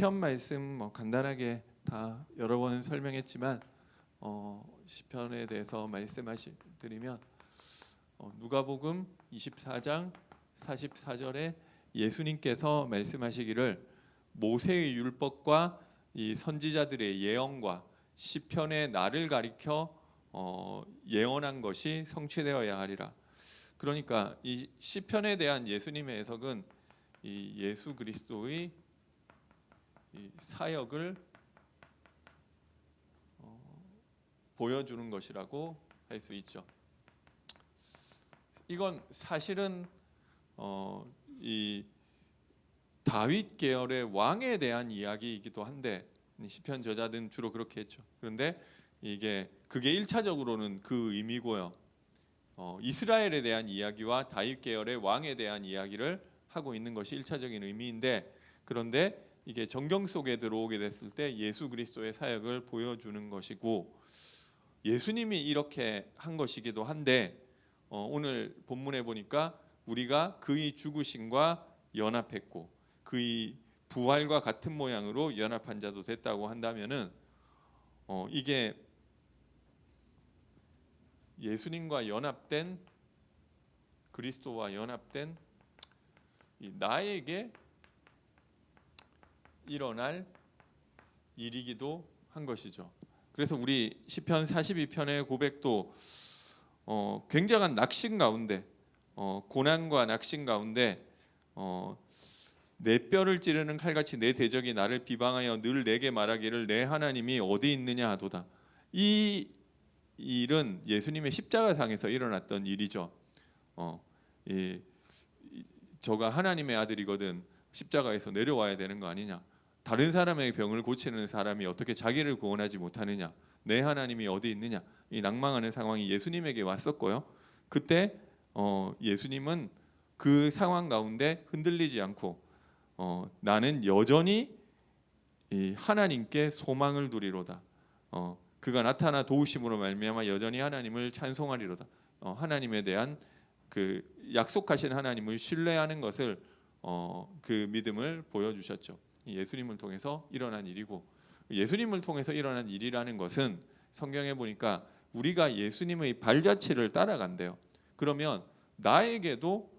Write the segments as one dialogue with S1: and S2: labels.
S1: 시편 말씀 간단하게 다 여러 번 설명했지만 시편에 대해서 말씀드리면 누가복음 24장 44절에 예수님께서 말씀하시기를 모세의 율법과 이 선지자들의 예언과 시편의 나를 가리켜 예언한 것이 성취되어야 하리라. 그러니까 이 시편에 대한 예수님의 해석은 이 예수 그리스도의 이 사역을 보여주는 것이라고 할 수 있죠. 이건 사실은 이 다윗 계열의 왕에 대한 이야기이기도 한데 시편 저자들은 주로 그렇게 했죠. 그런데 그게 1차적으로는 그 의미고요. 이스라엘에 대한 이야기와 다윗 계열의 왕에 대한 이야기를 하고 있는 것이 1차적인 의미인데, 그런데 이게 정경 속에 들어오게 됐을 때 예수 그리스도의 사역을 보여주는 것이고, 예수님이 이렇게 한 것이기도 한데 오늘 본문에 보니까 우리가 그의 죽으심과 연합했고 그의 부활과 같은 모양으로 연합한 자도 됐다고 한다면은 이게 예수님과 연합된, 그리스도와 연합된 나에게 일어날 일이기도 한 것이죠. 그래서 우리 시편 42편의 고백도 굉장한 낙심 가운데, 고난과 낙심 가운데 내 뼈를 찌르는 칼같이 내 대적이 나를 비방하여 늘 내게 말하기를 내 하나님이 어디 있느냐 하도다. 이 일은 예수님의 십자가상에서 일어났던 일이죠. 저가 하나님의 아들이거든 십자가에서 내려와야 되는 거 아니냐. 다른 사람의 병을 고치는 사람이 어떻게 자기를 구원하지 못하느냐. 내 하나님이 어디 있느냐. 이 낭망하는 상황이 예수님에게 왔었고요. 그때 예수님은 그 상황 가운데 흔들리지 않고 나는 여전히 이 하나님께 소망을 두리로다. 그가 나타나 도우심으로 말미암아 여전히 하나님을 찬송하리로다. 하나님에 대한 그 약속하신 하나님을 신뢰하는 것을 그 믿음을 보여주셨죠. 예수님을 통해서 일어난 일이고, 예수님을 통해서 일어난 일이라는 것은 성경에 보니까 우리가 예수님의 발자취를 따라간대요. 그러면 나에게도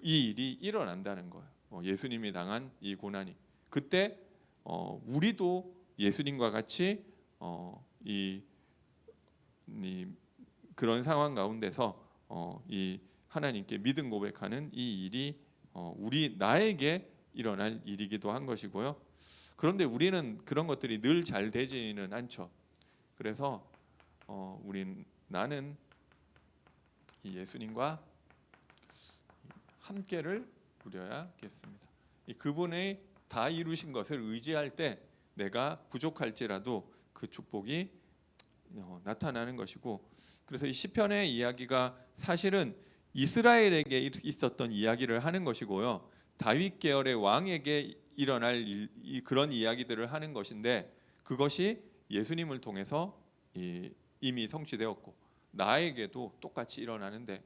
S1: 이 일이 일어난다는 거예요. 예수님이 당한 이 고난이, 그때 우리도 예수님과 같이 그런 상황 가운데서 이 하나님께 믿음 고백하는 이 일이 나에게 일어날 일이기도 한 것이고요. 그런데 우리는 그런 것들이 늘 잘 되지는 않죠. 그래서 나는 이 예수님과 함께를 누려야겠습니다. 그분의 다 이루신 것을 의지할 때 내가 부족할지라도 그 축복이 나타나는 것이고, 그래서 이 시편의 이야기가 사실은 이스라엘에게 있었던 이야기를 하는 것이고요. 다윗 계열의 왕에게 일어날 그런 이야기들을 하는 것인데, 그것이 예수님을 통해서 이미 성취되었고 나에게도 똑같이 일어나는데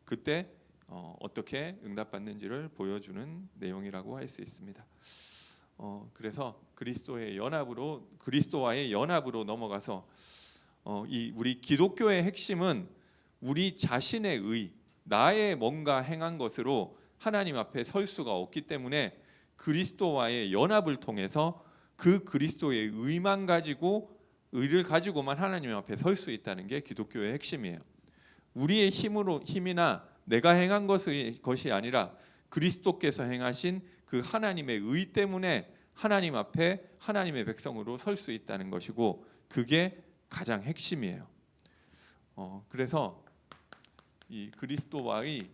S1: 그때 어떻게 응답받는지를 보여주는 내용이라고 할 수 있습니다. 그래서 그리스도와의 연합으로 넘어가서 우리 기독교의 핵심은 우리 자신의 나의 뭔가 행한 것으로 하나님 앞에 설 수가 없기 때문에 그리스도와의 연합을 통해서 그 그리스도의 의를 가지고만 하나님 앞에 설 수 있다는 게 기독교의 핵심이에요. 우리의 힘이나 내가 행한 것이 아니라 그리스도께서 행하신 그 하나님의 의 때문에 하나님 앞에 하나님의 백성으로 설 수 있다는 것이고, 그게 가장 핵심이에요. 그래서 이 그리스도와의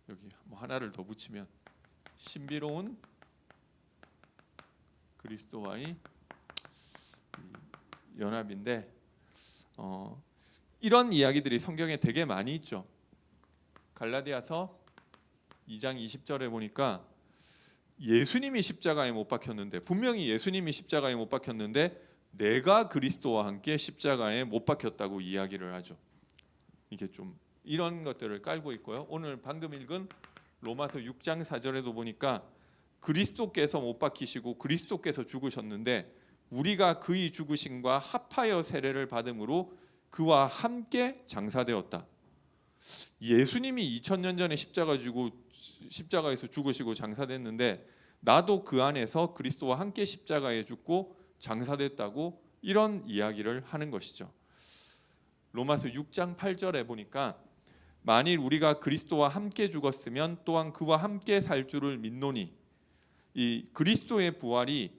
S1: 여기 하나를 더 붙이면 신비로운 그리스도와의 연합인데, 이런 이야기들이 성경에 되게 많이 있죠. 갈라디아서 2장 20절에 보니까 예수님이 십자가에 못 박혔는데, 분명히 예수님이 십자가에 못 박혔는데 내가 그리스도와 함께 십자가에 못 박혔다고 이야기를 하죠. 이게 좀 이런 것들을 깔고 있고요. 오늘 방금 읽은 로마서 6장 4절에도 보니까 그리스도께서 못 박히시고 그리스도께서 죽으셨는데 우리가 그의 죽으심과 합하여 세례를 받음으로 그와 함께 장사되었다. 예수님이 2000년 전에 십자가에서 죽으시고 장사됐는데 나도 그 안에서 그리스도와 함께 십자가에 죽고 장사됐다고 이런 이야기를 하는 것이죠. 로마서 6장 8절에 보니까 만일 우리가 그리스도와 함께 죽었으면 또한 그와 함께 살 줄을 믿노니, 이 그리스도의 부활이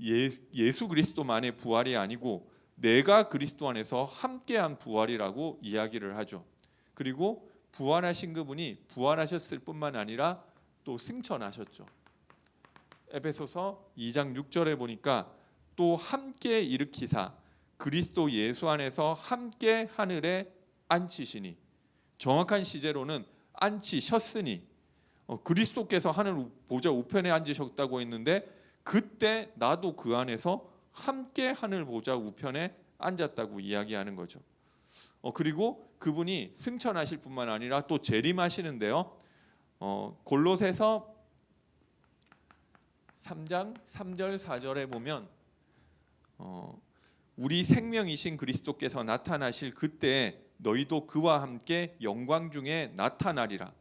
S1: 예수 그리스도만의 부활이 아니고 내가 그리스도 안에서 함께한 부활이라고 이야기를 하죠. 그리고 부활하신 그분이 부활하셨을 뿐만 아니라 또 승천하셨죠. 에베소서 2장 6절에 보니까 또 함께 일으키사 그리스도 예수 안에서 함께 하늘에 앉히시니, 정확한 시제로는 앉히셨으니, 그리스도께서 하늘 보좌 우편에 앉으셨다고 했는데 그때 나도 그 안에서 함께 하늘 보좌 우편에 앉았다고 이야기하는 거죠. 그리고 그분이 승천하실 뿐만 아니라 또 재림하시는데요. 골로새서 3장 3절 4절에 보면 우리 생명이신 그리스도께서 나타나실 그때 너희도 그와 함께 영광 중에 나타나리라.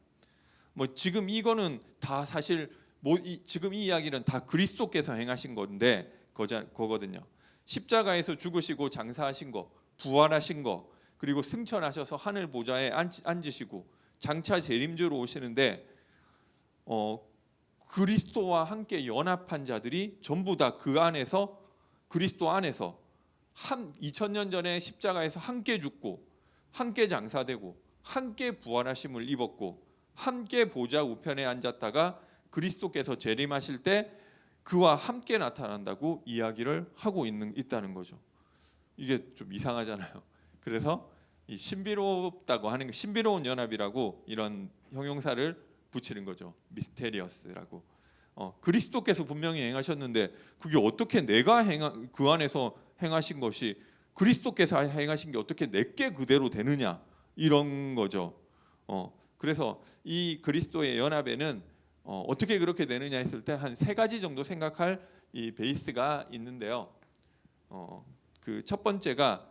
S1: 지금 이거는 다 사실 지금 이 이야기는 다 그리스도께서 행하신 건데 거거든요. 십자가에서 죽으시고 장사하신 거, 부활하신 거, 그리고 승천하셔서 하늘 보좌에 앉으시고 장차 재림주로 오시는데 그리스도와 함께 연합한 자들이 전부 다 그 안에서, 그리스도 안에서 2000년 전에 십자가에서 함께 죽고 함께 장사되고 함께 부활하심을 입었고 함께 보좌 우편에 앉았다가 그리스도께서 재림하실 때 그와 함께 나타난다고 이야기를 하고 있다는 거죠. 이게 좀 이상하잖아요. 그래서 이 신비롭다고 하는, 신비로운 연합이라고 이런 형용사를 붙이는 거죠. 미스테리어스라고. 그리스도께서 분명히 행하셨는데 그게 어떻게 내가 그 안에서 행하신 것이 그리스도께서 행하신 게 어떻게 내게 그대로 되느냐, 이런 거죠. 그래서 이 그리스도의 연합에는 어떻게 그렇게 되느냐 했을 때 한 세 가지 정도 생각할 이 베이스가 있는데요. 그 첫 번째가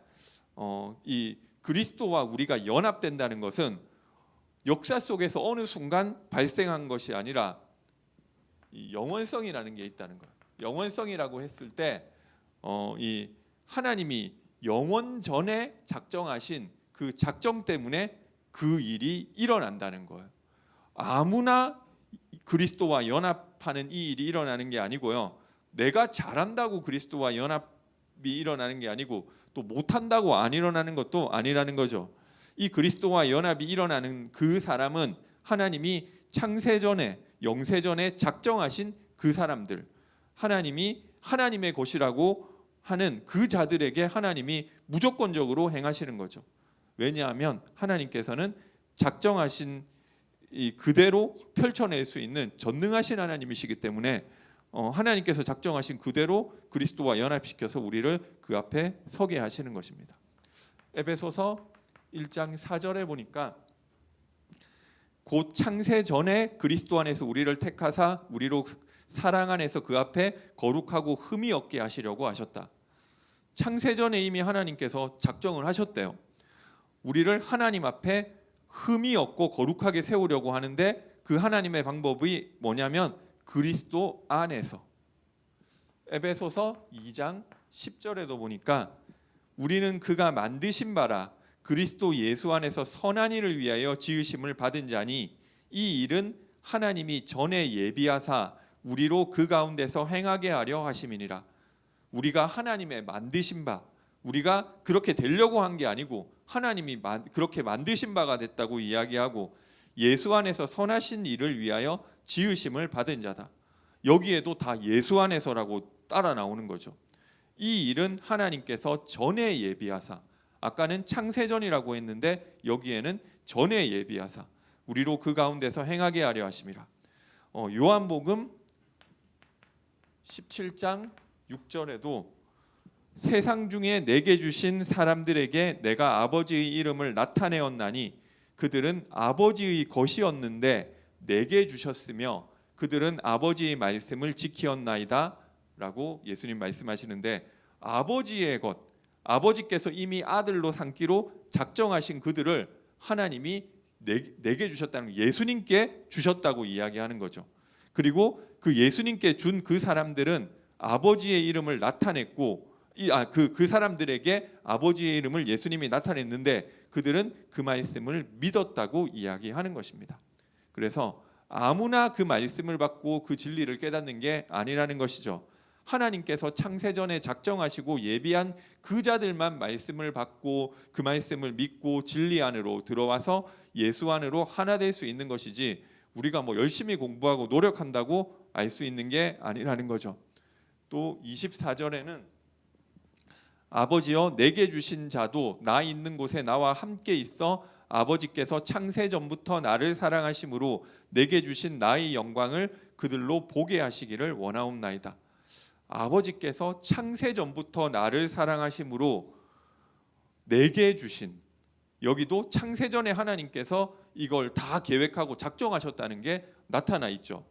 S1: 이 그리스도와 우리가 연합된다는 것은 역사 속에서 어느 순간 발생한 것이 아니라 이 영원성이라는 게 있다는 거예요. 영원성이라고 했을 때 이 하나님이 영원 전에 작정하신 그 작정 때문에 그 일이 일어난다는 거예요. 아무나 그리스도와 연합하는 이 일이 일어나는 게 아니고요. 내가 잘한다고 그리스도와 연합이 일어나는 게 아니고 또 못한다고 안 일어나는 것도 아니라는 거죠. 이 그리스도와 연합이 일어나는 그 사람은 하나님이 창세전에, 영세전에 작정하신 그 사람들, 하나님이 하나님의 것이라고 하는 그 자들에게 하나님이 무조건적으로 행하시는 거죠. 왜냐하면 하나님께서는 작정하신 이 그대로 펼쳐낼 수 있는 전능하신 하나님이시기 때문에 하나님께서 작정하신 그대로 그리스도와 연합시켜서 우리를 그 앞에 서게 하시는 것입니다. 에베소서 1장 4절에 보니까 곧 창세 전에 그리스도 안에서 우리를 택하사 우리로 사랑 안에서 그 앞에 거룩하고 흠이 없게 하시려고 하셨다. 창세 전에 이미 하나님께서 작정을 하셨대요. 우리를 하나님 앞에 흠이 없고 거룩하게 세우려고 하는데 그 하나님의 방법이 뭐냐면 그리스도 안에서. 에베소서 2장 10절에도 보니까 우리는 그가 만드신 바라 그리스도 예수 안에서 선한 일을 위하여 지으심을 받은 자니 이 일은 하나님이 전에 예비하사 우리로 그 가운데서 행하게 하려 하심이니라. 우리가 하나님의 만드신 바, 우리가 그렇게 되려고 한 게 아니고 하나님이 그렇게 만드신 바가 됐다고 이야기하고 예수 안에서 선하신 일을 위하여 지으심을 받은 자다. 여기에도 다 예수 안에서라고 따라 나오는 거죠. 이 일은 하나님께서 전에 예비하사, 아까는 창세전이라고 했는데 여기에는 전에 예비하사 우리로 그 가운데서 행하게 하려 하심이라. 요한복음 17장 6절에도 세상 중에 내게 주신 사람들에게 내가 아버지의 이름을 나타내었나니 그들은 아버지의 것이었는데 내게 주셨으며 그들은 아버지의 말씀을 지키었나이다 라고 예수님 말씀하시는데, 아버지의 것, 아버지께서 이미 아들로 삼기로 작정하신 그들을 하나님이 내게 주셨다는, 예수님께 주셨다고 이야기하는 거죠. 그리고 그 예수님께 준 그 사람들은 아버지의 이름을 나타냈고, 그 사람들에게 아버지의 이름을 예수님이 나타냈는데 그들은 그 말씀을 믿었다고 이야기하는 것입니다. 그래서 아무나 그 말씀을 받고 그 진리를 깨닫는 게 아니라는 것이죠. 하나님께서 창세전에 작정하시고 예비한 그 자들만 말씀을 받고 그 말씀을 믿고 진리 안으로 들어와서 예수 안으로 하나 될 수 있는 것이지, 우리가 뭐 열심히 공부하고 노력한다고 알 수 있는 게 아니라는 거죠. 또 24절에는 아버지여 내게 주신 자도 나 있는 곳에 나와 함께 있어 아버지께서 창세전부터 나를 사랑하심으로 내게 주신 나의 영광을 그들로 보게 하시기를 원하옵나이다. 아버지께서 창세전부터 나를 사랑하심으로 내게 주신, 여기도 창세전에 하나님께서 이걸 다 계획하고 작정하셨다는 게 나타나 있죠.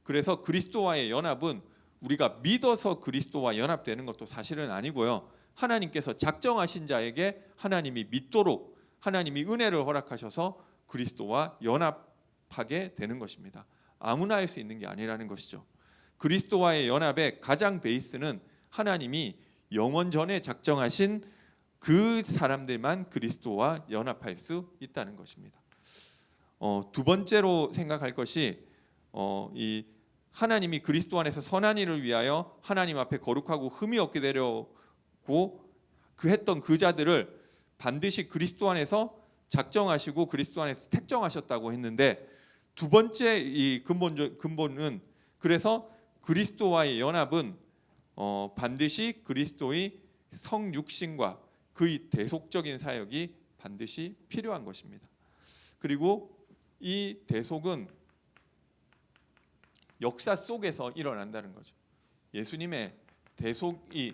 S1: 그래서 그리스도와의 연합은 우리가 믿어서 그리스도와 연합되는 것도 사실은 아니고요. 하나님께서 작정하신 자에게 하나님이 믿도록 하나님이 은혜를 허락하셔서 그리스도와 연합하게 되는 것입니다. 아무나 할 수 있는 게 아니라는 것이죠. 그리스도와의 연합의 가장 베이스는 하나님이 영원 전에 작정하신 그 사람들만 그리스도와 연합할 수 있다는 것입니다. 두 번째로 생각할 것이 이 하나님이 그리스도 안에서 선한 일을 위하여 하나님 앞에 거룩하고 흠이 없게 되려고 했던 그 자들을 반드시 그리스도 안에서 작정하시고 그리스도 안에서 택정하셨다고 했는데, 두 번째 이 근본은 그래서 그리스도와의 연합은 반드시 그리스도의 성육신과 그의 대속적인 사역이 반드시 필요한 것입니다. 그리고 이 대속은 역사 속에서 일어난다는 거죠. 예수님의 대속이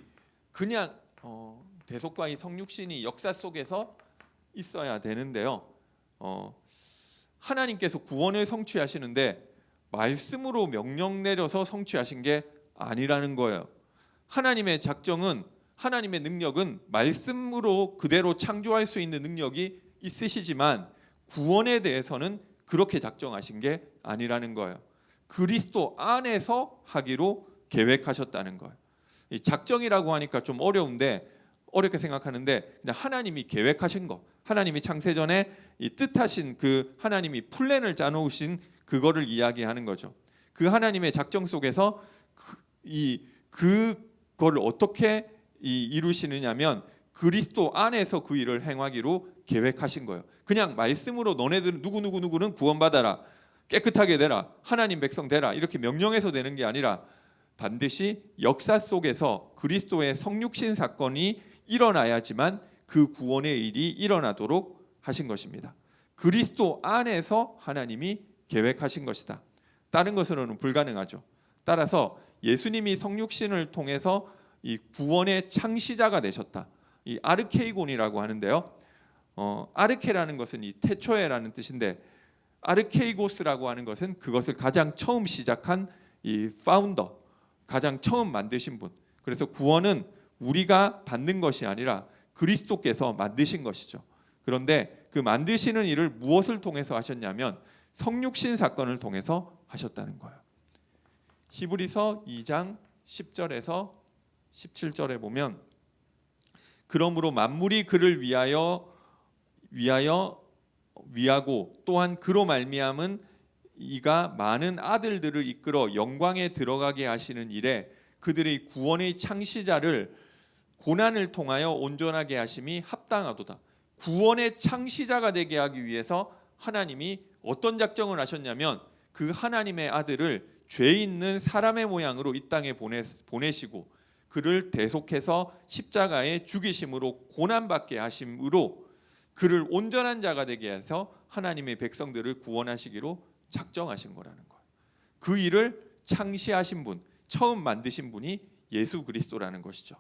S1: 그냥 대속과 이 성육신이 역사 속에서 있어야 되는데요. 하나님께서 구원을 성취하시는데 말씀으로 명령 내려서 성취하신 게 아니라는 거예요. 하나님의 작정은, 하나님의 능력은 말씀으로 그대로 창조할 수 있는 능력이 있으시지만 구원에 대해서는 그렇게 작정하신 게 아니라는 거예요. 그리스도 안에서 하기로 계획하셨다는 거예요. 이 작정이라고 하니까 좀 어렵게 생각하는데, 그냥 하나님이 계획하신 거, 하나님이 창세전에 이 뜻하신 그 하나님이 플랜을 짜놓으신 그거를 이야기하는 거죠. 그 하나님의 작정 속에서 그거를 어떻게 이루시느냐면 그리스도 안에서 그 일을 행하기로 계획하신 거예요. 그냥 말씀으로 너네들 누구는 구원받아라, 깨끗하게 되라, 하나님 백성 되라 이렇게 명령해서 되는 게 아니라 반드시 역사 속에서 그리스도의 성육신 사건이 일어나야지만 그 구원의 일이 일어나도록 하신 것입니다. 그리스도 안에서 하나님이 계획하신 것이다. 다른 것으로는 불가능하죠. 따라서 예수님이 성육신을 통해서 이 구원의 창시자가 되셨다. 이 아르케이곤이라고 하는데요. 아르케라는 것은 이 태초에라는 뜻인데, 아르케이고스라고 하는 것은 그것을 가장 처음 시작한 이 파운더, 가장 처음 만드신 분. 그래서 구원은 우리가 받는 것이 아니라 그리스도께서 만드신 것이죠. 그런데 그 만드시는 일을 무엇을 통해서 하셨냐면 성육신 사건을 통해서 하셨다는 거예요. 히브리서 2장 10절에서 17절에 보면, 그러므로 만물이 그를 위하고 또한 그로 말미암은 이가 많은 아들들을 이끌어 영광에 들어가게 하시는 일에 그들의 구원의 창시자를 고난을 통하여 온전하게 하심이 합당하도다. 구원의 창시자가 되게 하기 위해서 하나님이 어떤 작정을 하셨냐면 그 하나님의 아들을 죄 있는 사람의 모양으로 이 땅에 보내시고 그를 대속해서 십자가에 죽이심으로 고난받게 하심으로 그를 온전한 자가 되게 해서 하나님의 백성들을 구원하시기로 작정하신 거라는 거예요. 그 일을 창시하신 분, 처음 만드신 분이 예수 그리스도라는 것이죠.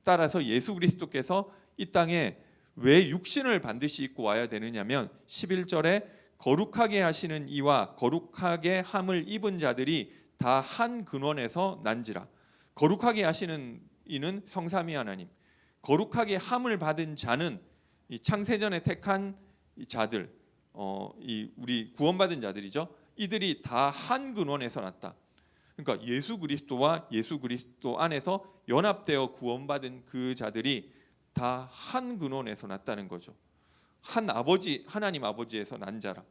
S1: 따라서 예수 그리스도께서 이 땅에 왜 육신을 반드시 입고 와야 되느냐면 11절에 거룩하게 하시는 이와 거룩하게 함을 입은 자들이 다 한 근원에서 난지라. 거룩하게 하시는 이는 성삼위 하나님, 거룩하게 함을 받은 자는 이 창세전에 택한 이 자들, 이 우리 구원받은 자들이죠. 이들이 다 한 근원에서 났다. 그러니까 예수 그리스도와 예수 그리스도 안에서 연합되어 구원받은 그 자들이 다 한 근원에서 났다는 거죠. 한 아버지, 하나님 아버지에서 난 자라.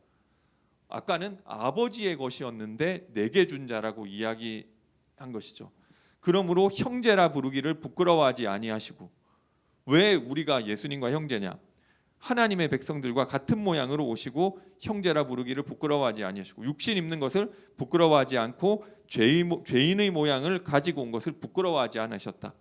S1: 아까는 아버지의 것이었는데 내게 준 자라고 이야기한 것이죠. 그러므로 형제라 부르기를 부끄러워하지 아니하시고. 왜 우리가 예수님과 형제냐? 하나님의 백성들과 같은 모양으로 오시고 형제라 부르기를 부끄러워하지 아니하시고, 육신 입는 것을 부끄러워하지 않고 죄인의 모양을 가지고 온 것을 부끄러워하지 않으셨다.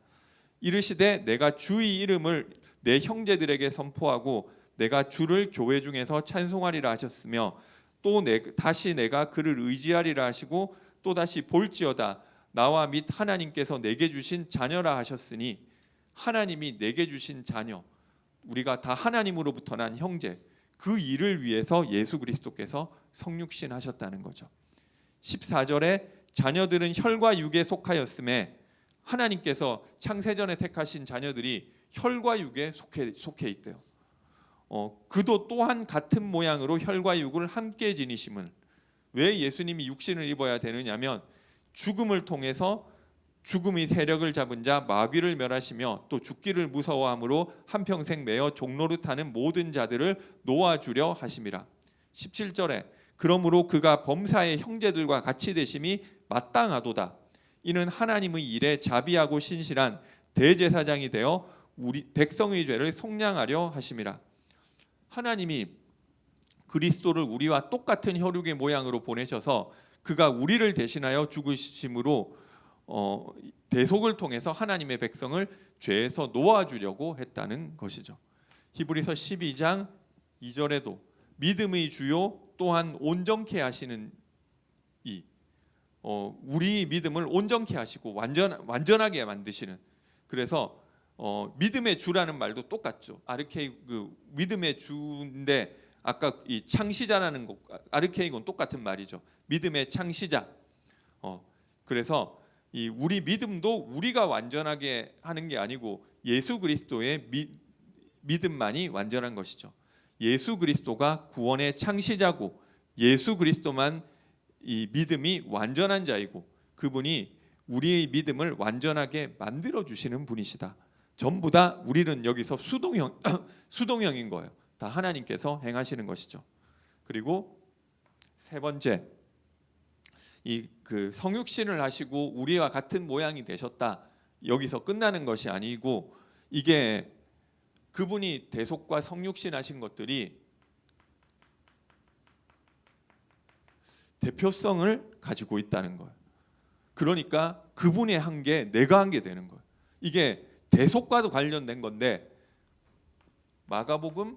S1: 이르시되 내가 주의 이름을 내 형제들에게 선포하고 내가 주를 교회 중에서 찬송하리라 하셨으며, 또 다시 내가 그를 의지하리라 하시고 또 다시 볼지어다 나와 및 하나님께서 내게 주신 자녀라 하셨으니, 하나님이 내게 주신 자녀, 우리가 다 하나님으로부터 난 형제, 그 일을 위해서 예수 그리스도께서 성육신 하셨다는 거죠. 14절에 자녀들은 혈과 육에 속하였음에, 하나님께서 창세전에 택하신 자녀들이 혈과 육에 속해 있대요. 그도 또한 같은 모양으로 혈과 육을 함께 지니심을. 왜 예수님이 육신을 입어야 되느냐면, 죽음을 통해서 죽음이 세력을 잡은 자 마귀를 멸하시며 또 죽기를 무서워함으로 한평생 매어 종노릇하는 모든 자들을 놓아주려 하심이라. 17절에 그러므로 그가 범사의 형제들과 같이 되심이 마땅하도다. 이는 하나님의 일에 자비하고 신실한 대제사장이 되어 우리 백성의 죄를 속량하려 하심이라. 하나님이 그리스도를 우리와 똑같은 혈육의 모양으로 보내셔서 그가 우리를 대신하여 죽으심으로 대속을 통해서 하나님의 백성을 죄에서 놓아주려고 했다는 것이죠. 히브리서 12장 2절에도 믿음의 주요 또한 온전케 하시는 이, 우리 믿음을 온전케 하시고 완전하게 만드시는. 그래서 믿음의 주라는 말도 똑같죠. 아르케이그 믿음의 주인데, 아까 이 창시자라는 것, 아르케이곤 똑같은 말이죠. 믿음의 창시자. 그래서 이 우리 믿음도 우리가 완전하게 하는 게 아니고 예수 그리스도의 믿음만이 완전한 것이죠. 예수 그리스도가 구원의 창시자고, 예수 그리스도만 이 믿음이 완전한 자이고, 그분이 우리의 믿음을 완전하게 만들어 주시는 분이시다. 전부 다 우리는 여기서 수동형인 거예요. 다 하나님께서 행하시는 것이죠. 그리고 세 번째, 이 그 성육신을 하시고 우리와 같은 모양이 되셨다. 여기서 끝나는 것이 아니고, 이게 그분이 대속과 성육신 하신 것들이 대표성을 가지고 있다는 거예요. 그러니까 그분이 한 게 내가 한 게 되는 거예요. 이게 대속과도 관련된 건데, 마가복음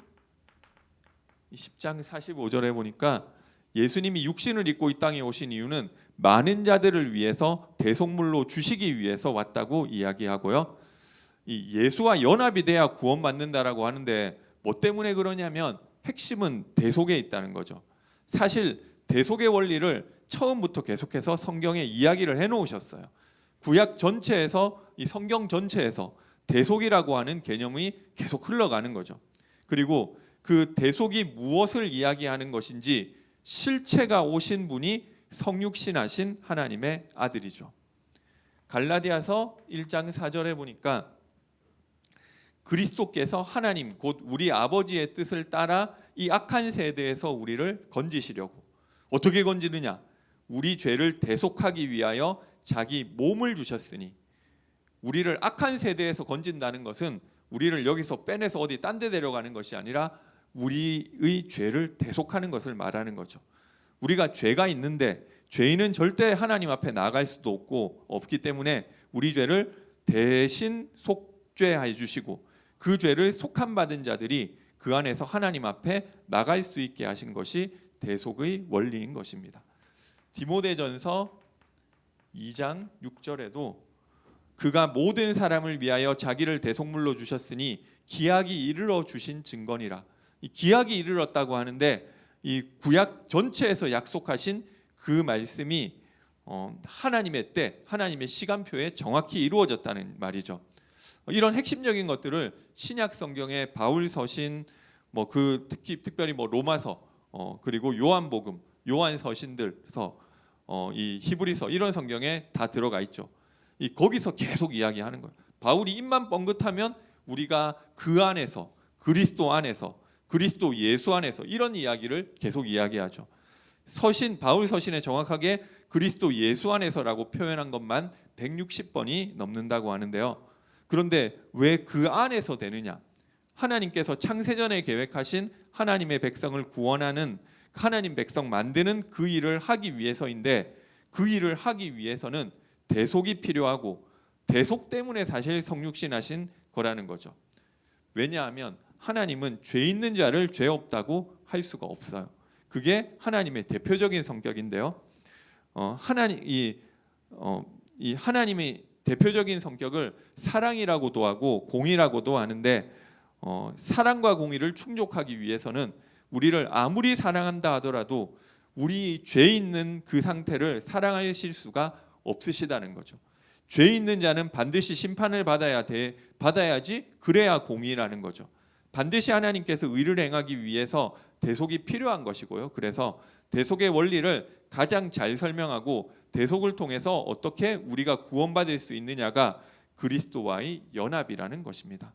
S1: 10장 45절에 보니까 예수님이 육신을 입고 이 땅에 오신 이유는 많은 자들을 위해서 대속물로 주시기 위해서 왔다고 이야기하고요. 이 예수와 연합이 돼야 구원받는다라고 하는데, 뭐 때문에 그러냐면 핵심은 대속에 있다는 거죠. 사실 대속의 원리를 처음부터 계속해서 성경에 이야기를 해놓으셨어요. 구약 전체에서, 이 성경 전체에서 대속이라고 하는 개념이 계속 흘러가는 거죠. 그리고 그 대속이 무엇을 이야기하는 것인지 실체가 오신 분이 성육신하신 하나님의 아들이죠. 갈라디아서 1장 4절에 보니까 그리스도께서 하나님 곧 우리 아버지의 뜻을 따라 이 악한 세대에서 우리를 건지시려고. 어떻게 건지느냐? 우리 죄를 대속하기 위하여 자기 몸을 주셨으니. 우리를 악한 세대에서 건진다는 것은 우리를 여기서 빼내서 어디 딴 데 데려가는 것이 아니라 우리의 죄를 대속하는 것을 말하는 거죠. 우리가 죄가 있는데 죄인은 절대 하나님 앞에 나아갈 수도 없기 때문에 우리 죄를 대신 속죄해 주시고, 그 죄를 속함 받은 자들이 그 안에서 하나님 앞에 나갈 수 있게 하신 것이 대속의 원리인 것입니다. 디모데전서 2장 6절에도 그가 모든 사람을 위하여 자기를 대속물로 주셨으니 기약이 이르러 주신 증거니라. 이 기약이 이르렀다고 하는데, 이 구약 전체에서 약속하신 그 말씀이 하나님의 때, 하나님의 시간표에 정확히 이루어졌다는 말이죠. 이런 핵심적인 것들을 신약 성경의 바울 서신, 특별히 로마서, 그리고 요한복음, 요한 서신들서 이 히브리서 이런 성경에 다 들어가 있죠. 거기서 계속 이야기하는 거예요. 바울이 입만 뻥긋하면 우리가 그 안에서, 그리스도 안에서, 그리스도 예수 안에서 이런 이야기를 계속 이야기하죠. 바울 서신에 정확하게 그리스도 예수 안에서라고 표현한 것만 160번이 넘는다고 하는데요. 그런데 왜 그 안에서 되느냐? 하나님께서 창세전에 계획하신 하나님의 백성을 구원하는, 하나님 백성 만드는 그 일을 하기 위해서인데, 그 일을 하기 위해서는 대속이 필요하고, 대속 때문에 사실 성육신하신 거라는 거죠. 왜냐하면 하나님은 죄 있는 자를 죄 없다고 할 수가 없어요. 그게 하나님의 대표적인 성격인데요. 이 하나님의 대표적인 성격을 사랑이라고도 하고 공의라고도 하는데, 사랑과 공의를 충족하기 위해서는 우리를 아무리 사랑한다 하더라도 우리 죄 있는 그 상태를 사랑하실 수가 없으시다는 거죠. 죄 있는 자는 반드시 심판을 받아야지 그래야 공의라는 거죠. 반드시 하나님께서 의를 행하기 위해서 대속이 필요한 것이고요. 그래서 대속의 원리를 가장 잘 설명하고, 대속을 통해서 어떻게 우리가 구원받을 수 있느냐가 그리스도와의 연합이라는 것입니다.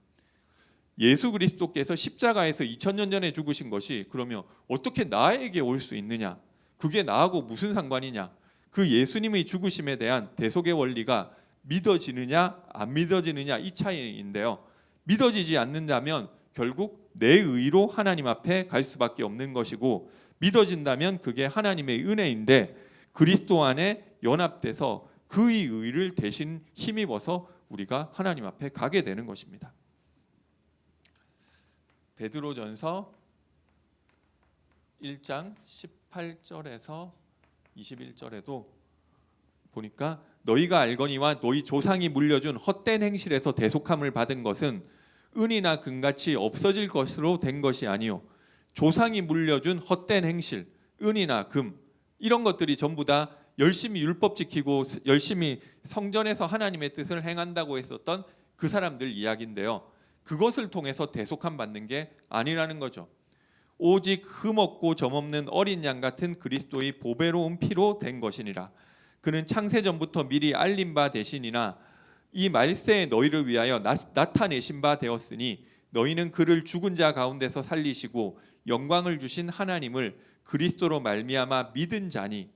S1: 예수 그리스도께서 십자가에서 2000년 전에 죽으신 것이 그러면 어떻게 나에게 올 수 있느냐? 그게 나하고 무슨 상관이냐? 그 예수님의 죽으심에 대한 대속의 원리가 믿어지느냐 안 믿어지느냐 이 차이인데요. 믿어지지 않는다면 결국 내 의로 하나님 앞에 갈 수밖에 없는 것이고, 믿어진다면 그게 하나님의 은혜인데 그리스도 안에 연합돼서 그의 의를 대신 힘입어서 우리가 하나님 앞에 가게 되는 것입니다. 베드로전서 1장 18절에서 21절에도 보니까 너희가 알거니와 너희 조상이 물려준 헛된 행실에서 대속함을 받은 것은 은이나 금같이 없어질 것으로 된 것이 아니요 조상이 물려준 헛된 행실, 은이나 금 이런 것들이 전부 다 열심히 율법 지키고 열심히 성전에서 하나님의 뜻을 행한다고 했었던 그 사람들 이야기인데요. 그것을 통해서 대속함 받는 게 아니라는 거죠. 오직 흠없고 점없는 어린 양 같은 그리스도의 보배로운 피로 된 것이니라. 그는 창세전부터 미리 알린 바 되시니나 이 말세에 너희를 위하여 나타내신 바 되었으니 너희는 그를 죽은 자 가운데서 살리시고 영광을 주신 하나님을 그리스도로 말미암아 믿은 자니,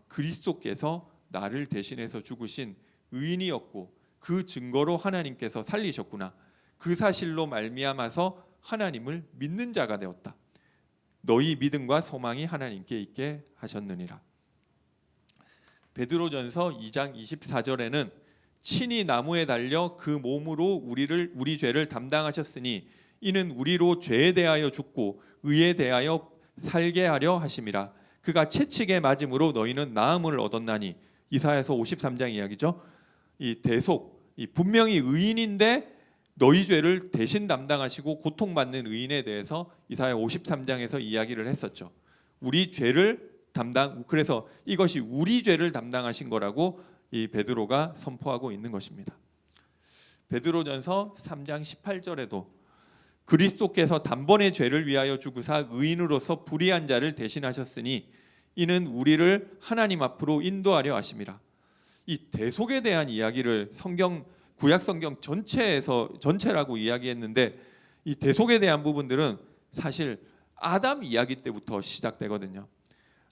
S1: 그리스도께서 나를 대신해서 죽으신 의인이었고 그 증거로 하나님께서 살리셨구나. 그 사실로 말미암아서 하나님을 믿는 자가 되었다. 너희 믿음과 소망이 하나님께 있게 하셨느니라. 베드로전서 2장 24절에는 친히 나무에 달려 그 몸으로 우리 죄를 담당하셨으니 이는 우리로 죄에 대하여 죽고 의에 대하여 살게 하려 하심이라. 그가 채찍에 맞음으로 너희는 나음을 얻었나니. 이사야서 53장 이야기죠. 이 대속, 분명히 의인인데 너희 죄를 대신 담당하시고 고통받는 의인에 대해서 이사야 53장에서 이야기를 했었죠. 우리 죄를 그래서 이것이 우리 죄를 담당하신 거라고 이 베드로가 선포하고 있는 것입니다. 베드로전서 3장 18절에도 그리스도께서 단번에 죄를 위하여 죽으사 의인으로서 불의한 자를 대신하셨으니 이는 우리를 하나님 앞으로 인도하려 하심이라. 이 대속에 대한 이야기를 구약 성경 전체라고 이야기했는데, 이 대속에 대한 부분들은 사실 아담 이야기 때부터 시작되거든요.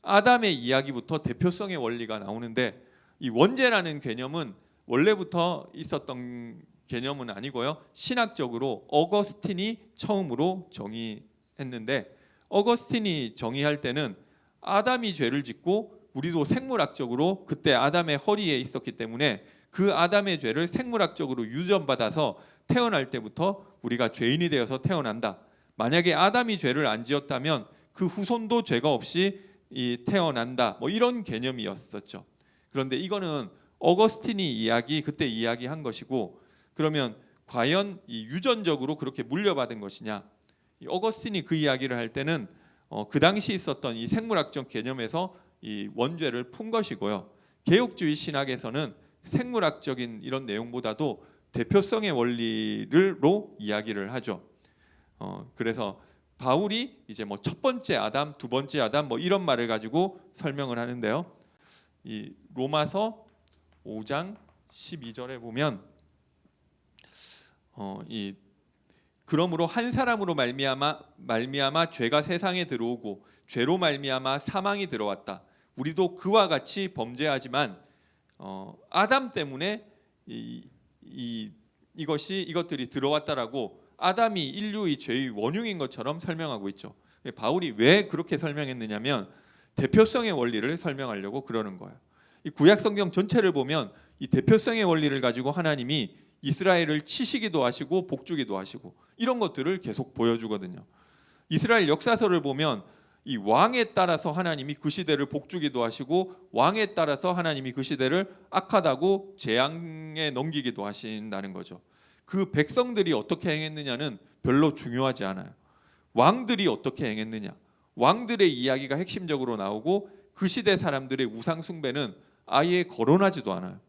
S1: 아담의 이야기부터 대표성의 원리가 나오는데, 이 원죄라는 개념은 원래부터 있었던 개념은 아니고요. 신학적으로 어거스틴이 처음으로 정의했는데, 어거스틴이 정의할 때는 아담이 죄를 짓고 우리도 생물학적으로 그때 아담의 허리에 있었기 때문에 그 아담의 죄를 생물학적으로 유전받아서 태어날 때부터 우리가 죄인이 되어서 태어난다. 만약에 아담이 죄를 안 지었다면 그 후손도 죄가 없이 태어난다. 이런 개념이었었죠. 그런데 이거는 어거스틴이 그때 이야기한 것이고, 그러면 과연 이 유전적으로 그렇게 물려받은 것이냐? 어거스틴이 그 이야기를 할 때는 그 당시 있었던 이 생물학적 개념에서 이 원죄를 푼 것이고요. 개혁주의 신학에서는 생물학적인 이런 내용보다도 대표성의 원리로 이야기를 하죠. 그래서 바울이 이제 뭐 첫 번째 아담, 두 번째 아담 뭐 이런 말을 가지고 설명을 하는데요. 이 로마서 5장 12절에 보면 이 그러므로 한 사람으로 말미암아 죄가 세상에 들어오고 죄로 말미암아 사망이 들어왔다. 우리도 그와 같이 범죄하지만 아담 때문에 이것들이 들어왔다라고 아담이 인류의 죄의 원흉인 것처럼 설명하고 있죠. 바울이 왜 그렇게 설명했느냐면 대표성의 원리를 설명하려고 그러는 거예요. 이 구약 성경 전체를 보면 이 대표성의 원리를 가지고 하나님이 이스라엘을 치시기도 하시고 복주기도 하시고 이런 것들을 계속 보여주거든요. 이스라엘 역사서를 보면 이 왕에 따라서 하나님이 그 시대를 복주기도 하시고 왕에 따라서 하나님이 그 시대를 악하다고 재앙에 넘기기도 하신다는 거죠. 그 백성들이 어떻게 행했느냐는 별로 중요하지 않아요. 왕들이 어떻게 행했느냐, 왕들의 이야기가 핵심적으로 나오고 그 시대 사람들의 우상 숭배는 아예 거론하지도 않아요.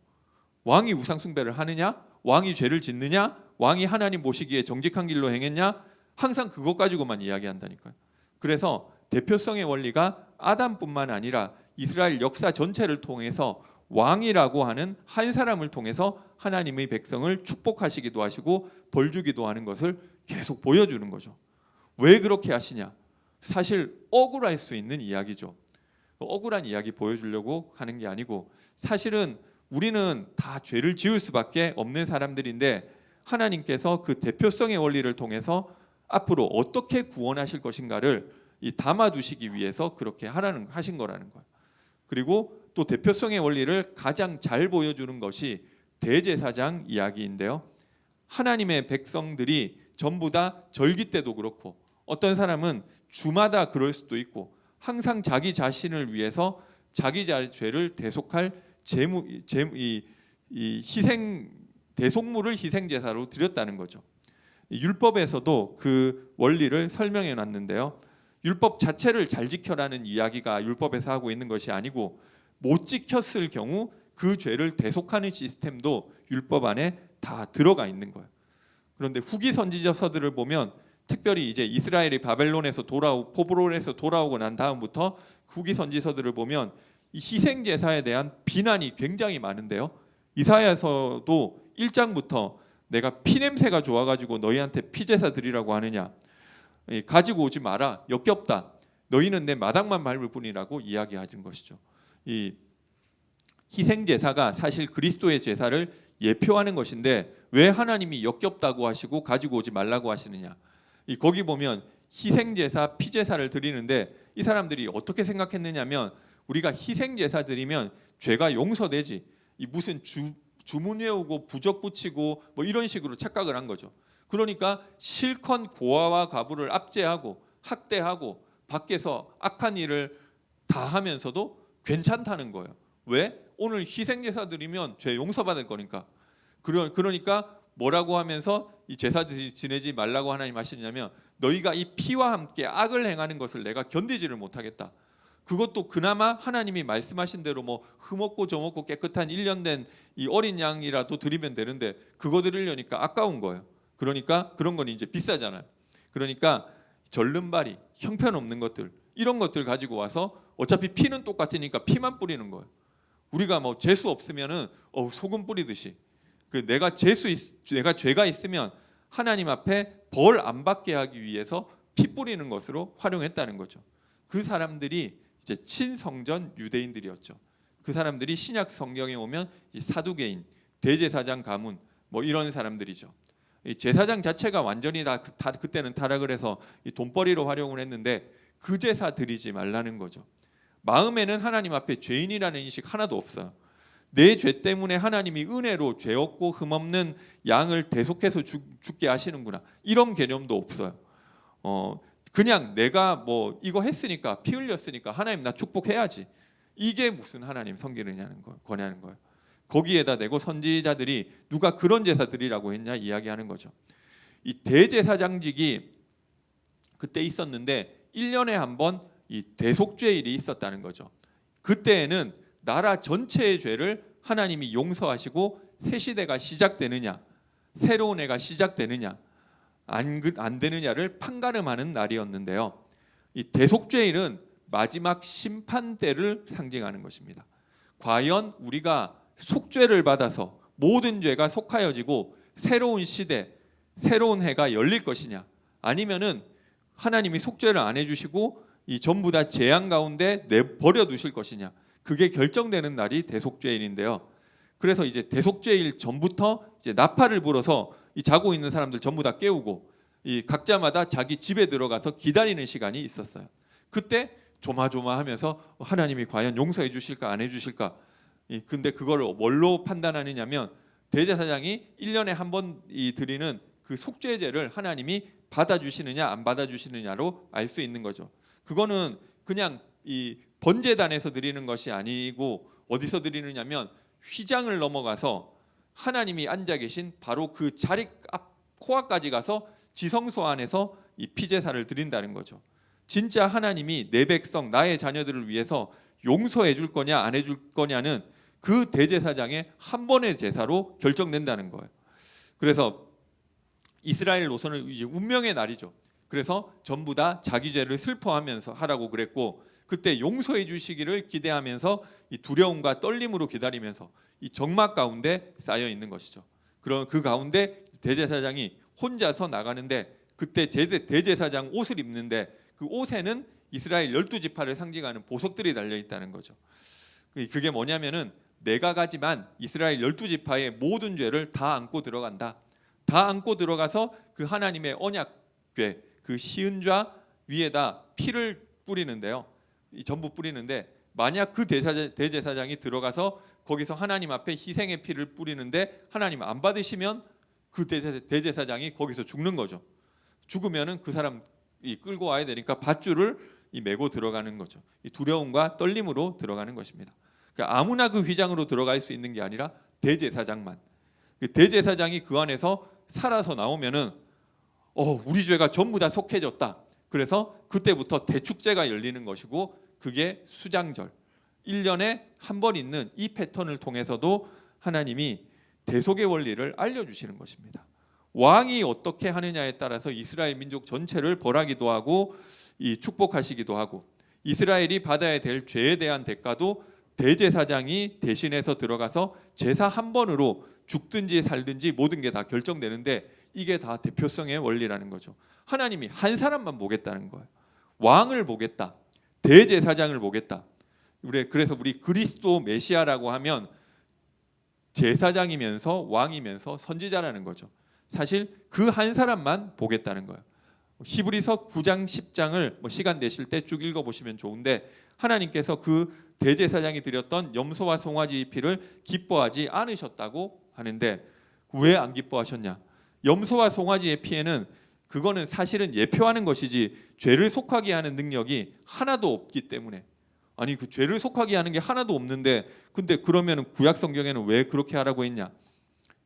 S1: 왕이 우상 숭배를 하느냐, 왕이 죄를 짓느냐, 왕이 하나님 보시기에 정직한 길로 행했냐, 항상 그것 가지고만 이야기한다니까요. 그래서 대표성의 원리가 아담뿐만 아니라 이스라엘 역사 전체를 통해서 왕이라고 하는 한 사람을 통해서 하나님의 백성을 축복하시기도 하시고 벌 주기도 하는 것을 계속 보여주는 거죠. 왜 그렇게 하시냐? 사실 억울할 수 있는 이야기죠. 억울한 이야기 보여주려고 하는 게 아니고 사실은 우리는 다 죄를 지을 수밖에 없는 사람들인데 하나님께서 그 대표성의 원리를 통해서 앞으로 어떻게 구원하실 것인가를 담아두시기 위해서 그렇게 하신 거라는 거예요. 그리고 또 대표성의 원리를 가장 잘 보여주는 것이 대제사장 이야기인데요. 하나님의 백성들이 전부 다 절기 때도 그렇고 어떤 사람은 주마다 그럴 수도 있고 항상 자기 자신을 위해서 자기 죄를 대속할 희생 대속물을 희생 제사로 드렸다는 거죠. 율법에서도 그 원리를 설명해 놨는데요. 율법 자체를 잘 지켜라는 이야기가 율법에서 하고 있는 것이 아니고 못 지켰을 경우 그 죄를 대속하는 시스템도 율법 안에 다 들어가 있는 거예요. 그런데 후기 선지서들을 보면 특별히 이제 이스라엘이 바벨론에서 포로에서 돌아오고 난 다음부터 후기 선지서들을 보면 이 희생 제사에 대한 비난이 굉장히 많은데요. 이사야서도 1장부터 내가 피 냄새가 좋아가지고 너희한테 피 제사 드리라고 하느냐, 가지고 오지 마라, 역겹다, 너희는 내 마당만 밟을 뿐이라고 이야기하는 것이죠. 이 희생 제사가 사실 그리스도의 제사를 예표하는 것인데 왜 하나님이 역겹다고 하시고 가지고 오지 말라고 하시느냐? 거기 보면 희생 제사, 피 제사를 드리는데 이 사람들이 어떻게 생각했느냐면 우리가 희생 제사 드리면 죄가 용서되지, 무슨 주문 외우고 부적 붙이고 뭐 이런 식으로 착각을 한 거죠. 그러니까 실컷 고아와 과부를 압제하고 학대하고 밖에서 악한 일을 다 하면서도 괜찮다는 거예요. 왜? 오늘 희생 제사 드리면 죄 용서받을 거니까. 그러니까 뭐라고 하면서 이 제사 지내지 말라고 하나님 하시냐면 너희가 이 피와 함께 악을 행하는 것을 내가 견디지를 못하겠다. 그것도 그나마 하나님이 말씀하신 대로 뭐 흠없고 점없고 깨끗한 1년 된 이 어린 양이라도 드리면 되는데 그거 드리려니까 아까운 거예요. 그러니까 그런 건 이제 비싸잖아요. 그러니까 절름발이, 형편없는 것들, 이런 것들 가지고 와서 어차피 피는 똑같으니까 피만 뿌리는 거예요. 우리가 뭐 재수 없으면은 소금 뿌리듯이 내가 죄가 있으면 하나님 앞에 벌 안 받게 하기 위해서 피 뿌리는 것으로 활용했다는 거죠. 그 사람들이 이제 친성전 유대인들이었죠. 그 사람들이 신약 성경에 오면 이 사두개인, 대제사장 가문 뭐 이런 사람들이죠. 이 제사장 자체가 완전히 그때는 타락을 해서 이 돈벌이로 활용을 했는데 그 제사 드리지 말라는 거죠. 마음에는 하나님 앞에 죄인이라는 인식 하나도 없어요. 내 죄 때문에 하나님이 은혜로 죄 없고 흠없는 양을 대속해서 죽게 하시는구나, 이런 개념도 없어요. 그냥 내가 뭐 이거 했으니까, 피 흘렸으니까 하나님 나 축복해야지, 이게 무슨 하나님 섬기느냐는 거냐는 거예요. 거기에다 대고 선지자들이 누가 그런 제사 드리라고 했냐 이야기하는 거죠. 이 대제사장직이 그때 있었는데 1년에 한 번 이 대속죄일이 있었다는 거죠. 그때에는 나라 전체의 죄를 하나님이 용서하시고 새 시대가 시작되느냐, 새로운 해가 시작되느냐, 안 되느냐를 판가름하는 날이었는데요. 이 대속죄일은 마지막 심판 때를 상징하는 것입니다. 과연 우리가 속죄를 받아서 모든 죄가 속하여지고 새로운 시대, 새로운 해가 열릴 것이냐, 아니면은 하나님이 속죄를 안 해주시고 이 전부 다 재앙 가운데 내버려 두실 것이냐, 그게 결정되는 날이 대속죄일인데요. 그래서 이제 대속죄일 전부터 이제 나팔을 불어서 이 자고 있는 사람들 전부 다 깨우고 이 각자마다 자기 집에 들어가서 기다리는 시간이 있었어요. 그때 조마조마하면서 하나님이 과연 용서해 주실까 안 해 주실까. 근데 그거를 뭘로 판단하느냐면 대제사장이 1년에 한 번 드리는 그 속죄제를 하나님이 받아주시느냐 안 받아주시느냐로 알 수 있는 거죠. 그거는 그냥 이 번제단에서 드리는 것이 아니고 어디서 드리느냐면 휘장을 넘어가서 하나님이 앉아 계신 바로 그 자리 앞 코앞까지 가서 지성소 안에서 이 피제사를 드린다는 거죠. 진짜 하나님이 내 백성 나의 자녀들을 위해서 용서해 줄 거냐 안 해 줄 거냐는 그 대제사장의 한 번의 제사로 결정된다는 거예요. 그래서 이스라엘로서는 이제 운명의 날이죠. 그래서 전부 다 자기 죄를 슬퍼하면서 하라고 그랬고, 그때 용서해 주시기를 기대하면서 이 두려움과 떨림으로 기다리면서 이 적막 가운데 쌓여 있는 것이죠. 그럼 그 가운데 대제사장이 혼자서 나가는데 그때 대제사장 옷을 입는데 그 옷에는 이스라엘 12지파를 상징하는 보석들이 달려 있다는 거죠. 그게 뭐냐면은 내가 가지만 이스라엘 12지파의 모든 죄를 다 안고 들어간다. 다 안고 들어가서 그 하나님의 언약궤 그 시은좌 위에다 피를 뿌리는데요. 전부 뿌리는데 만약 그 대제사장이 들어가서 거기서 하나님 앞에 희생의 피를 뿌리는데 하나님 안 받으시면 그 대제사장이 거기서 죽는 거죠. 죽으면은 그 사람 끌고 와야 되니까 밧줄을 메고 들어가는 거죠. 이 두려움과 떨림으로 들어가는 것입니다. 그러니까 아무나 그 휘장으로 들어갈 수 있는 게 아니라 대제사장만. 그 대제사장이 그 안에서 살아서 나오면은 우리 죄가 전부 다 속해졌다. 그래서 그때부터 대축제가 열리는 것이고 그게 수장절. 1년에 한 번 있는 이 패턴을 통해서도 하나님이 대속의 원리를 알려주시는 것입니다. 왕이 어떻게 하느냐에 따라서 이스라엘 민족 전체를 벌하기도 하고 축복하시기도 하고 이스라엘이 받아야 될 죄에 대한 대가도 대제사장이 대신해서 들어가서 제사 한 번으로 죽든지 살든지 모든 게 다 결정되는데 이게 다 대표성의 원리라는 거죠. 하나님이 한 사람만 보겠다는 거예요. 왕을 보겠다. 대제사장을 보겠다. 그래서 우리 그리스도 메시아라고 하면 제사장이면서 왕이면서 선지자라는 거죠. 사실 그 한 사람만 보겠다는 거예요. 히브리서 9장 10장을 시간 되실 때 쭉 읽어보시면 좋은데 하나님께서 그 대제사장이 드렸던 염소와 송아지 피를 기뻐하지 않으셨다고 하는데 왜 안 기뻐하셨냐? 염소와 송아지의 피에는 그거는 사실은 예표하는 것이지 죄를 속하게 하는 능력이 하나도 없기 때문에 아니 그 죄를 속하게 하는 게 하나도 없는데 근데 그러면 구약 성경에는 왜 그렇게 하라고 했냐?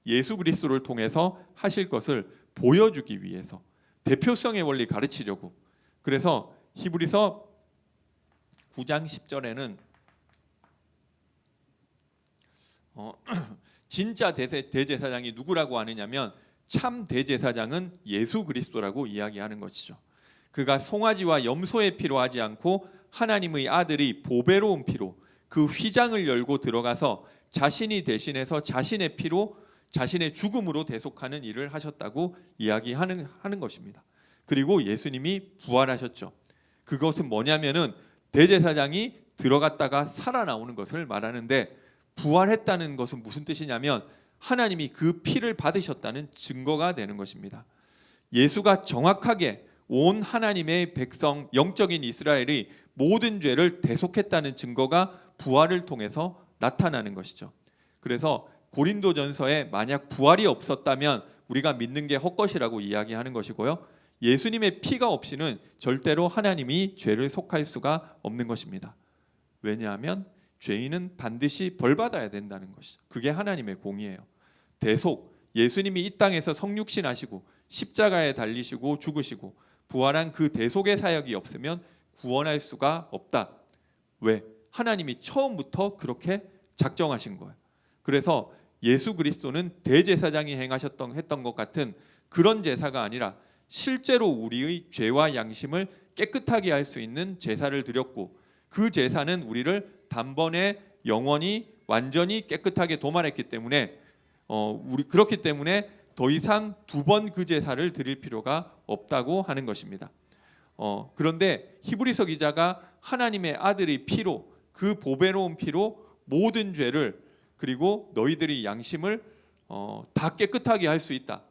S1: 예수 그리스도를 통해서 하실 것을 보여주기 위해서 대표성의 원리 가르치려고. 그래서 히브리서 9장 10절에는 진짜 대제사장이 누구라고 하느냐면 참 대제사장은 예수 그리스도라고 이야기하는 것이죠. 그가 송아지와 염소의 피로 하지 않고 하나님의 아들이 보배로운 피로 그 휘장을 열고 들어가서 자신이 대신해서 자신의 피로 자신의 죽음으로 대속하는 일을 하셨다고 이야기하는 것입니다. 그리고 예수님이 부활하셨죠. 그것은 뭐냐면은 대제사장이 들어갔다가 살아나오는 것을 말하는데 부활했다는 것은 무슨 뜻이냐면 하나님이 그 피를 받으셨다는 증거가 되는 것입니다. 예수가 정확하게 온 하나님의 백성 영적인 이스라엘이 모든 죄를 대속했다는 증거가 부활을 통해서 나타나는 것이죠. 그래서 고린도전서에 만약 부활이 없었다면 우리가 믿는 게 헛것이라고 이야기하는 것이고요. 예수님의 피가 없이는 절대로 하나님이 죄를 속할 수가 없는 것입니다. 왜냐하면 죄인은 반드시 벌받아야 된다는 것이죠. 그게 하나님의 공의예요. 대속, 예수님이 이 땅에서 성육신하시고 십자가에 달리시고 죽으시고 부활한 그 대속의 사역이 없으면 구원할 수가 없다. 왜? 하나님이 처음부터 그렇게 작정하신 거예요. 그래서 예수 그리스도는 대제사장이 했던 것 같은 그런 제사가 아니라 실제로 우리의 죄와 양심을 깨끗하게 할 수 있는 제사를 드렸고, 그 제사는 우리를 단번에 영원히 완전히 깨끗하게 도말했기 때문에 그렇기 때문에 더 이상 두 번 그 제사를 드릴 필요가 없다고 하는 것입니다. 그런데 히브리서 기자가 하나님의 아들의 피로, 그 보배로운 피로 모든 죄를, 그리고 너희들의 양심을 다 깨끗하게 할 수 있다.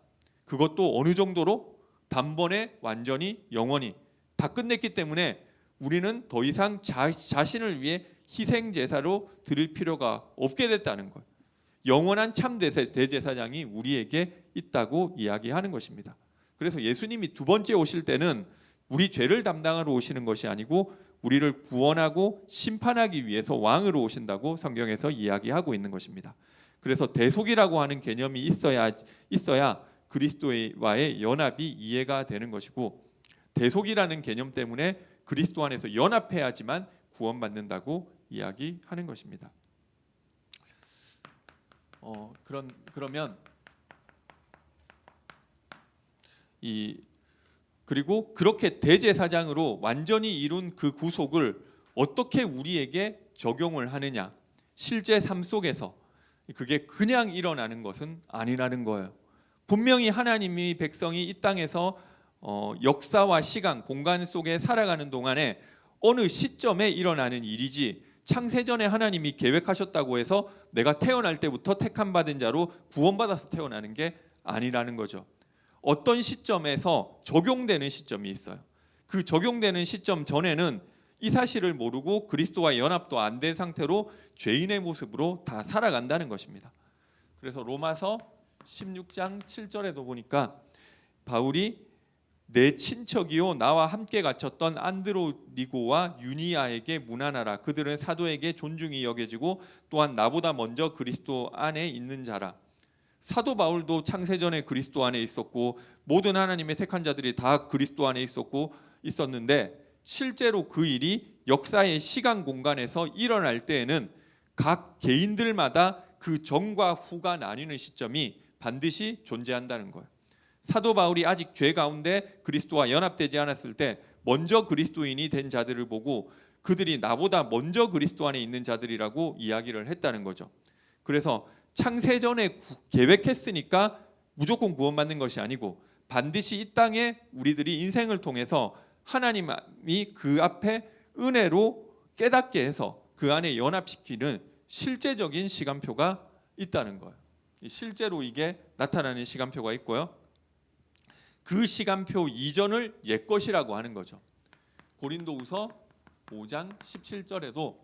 S1: 그것도 어느 정도로? 단번에 완전히 영원히 다 끝냈기 때문에 우리는 더 이상 자신을 위해 희생 제사로 드릴 필요가 없게 됐다는 거예요. 영원한 참 대제사장이 우리에게 있다고 이야기하는 것입니다. 그래서 예수님이 두 번째 오실 때는 우리 죄를 담당하러 오시는 것이 아니고 우리를 구원하고 심판하기 위해서 왕으로 오신다고 성경에서 이야기하고 있는 것입니다. 그래서 대속이라고 하는 개념이 있어야 그리스도와의 연합이 이해가 되는 것이고, 대속이라는 개념 때문에 그리스도 안에서 연합해야지만 구원받는다고 이야기하는 것입니다. 그러면 그리고 그렇게 대제사장으로 완전히 이룬 그 구속을 어떻게 우리에게 적용을 하느냐, 실제 삶 속에서 그게 그냥 일어나는 것은 아니라는 거예요. 분명히 하나님이 백성이 이 땅에서 역사와 시간, 공간 속에 살아가는 동안에 어느 시점에 일어나는 일이지, 창세전에 하나님이 계획하셨다고 해서 내가 태어날 때부터 택함 받은 자로 구원받아서 태어나는 게 아니라는 거죠. 어떤 시점에서 적용되는 시점이 있어요. 그 적용되는 시점 전에는 이 사실을 모르고 그리스도와 연합도 안 된 상태로 죄인의 모습으로 다 살아간다는 것입니다. 그래서 로마서 16장 7절에도 보니까 바울이 내 친척이요 나와 함께 갇혔던 안드로니고와 유니아에게 문안하라. 그들은 사도에게 존중이 여겨지고 또한 나보다 먼저 그리스도 안에 있는 자라. 사도 바울도 창세전에 그리스도 안에 있었고 모든 하나님의 택한 자들이 다 그리스도 안에 있었는데, 실제로 그 일이 역사의 시간 공간에서 일어날 때에는 각 개인들마다 그 전과 후가 나뉘는 시점이 반드시 존재한다는 거예요. 사도 바울이 아직 죄 가운데 그리스도와 연합되지 않았을 때 먼저 그리스도인이 된 자들을 보고 그들이 나보다 먼저 그리스도 안에 있는 자들이라고 이야기를 했다는 거죠. 그래서 창세전에 계획했으니까 무조건 구원받는 것이 아니고 반드시 이 땅에 우리들이 인생을 통해서 하나님이 그 앞에 은혜로 깨닫게 해서 그 안에 연합시키는 실제적인 시간표가 있다는 거예요. 실제로 이게 나타나는 시간표가 있고요. 그 시간표 이전을 옛것이라고 하는 거죠. 고린도후서 5장 17절에도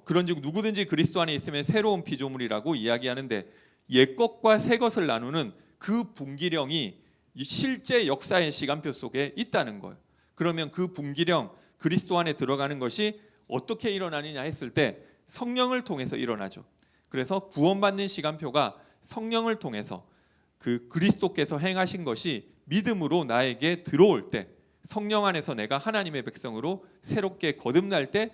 S1: 그런즉 누구든지 그리스도 안에 있으면 새로운 피조물이라고 이야기하는데, 옛것과 새것을 나누는 그 분기령이 실제 역사의 시간표 속에 있다는 거예요. 그러면 그 분기령, 그리스도 안에 들어가는 것이 어떻게 일어나느냐 했을 때 성령을 통해서 일어나죠. 그래서 구원받는 시간표가 성령을 통해서 그 그리스도께서 행하신 것이 믿음으로 나에게 들어올 때, 성령 안에서 내가 하나님의 백성으로 새롭게 거듭날 때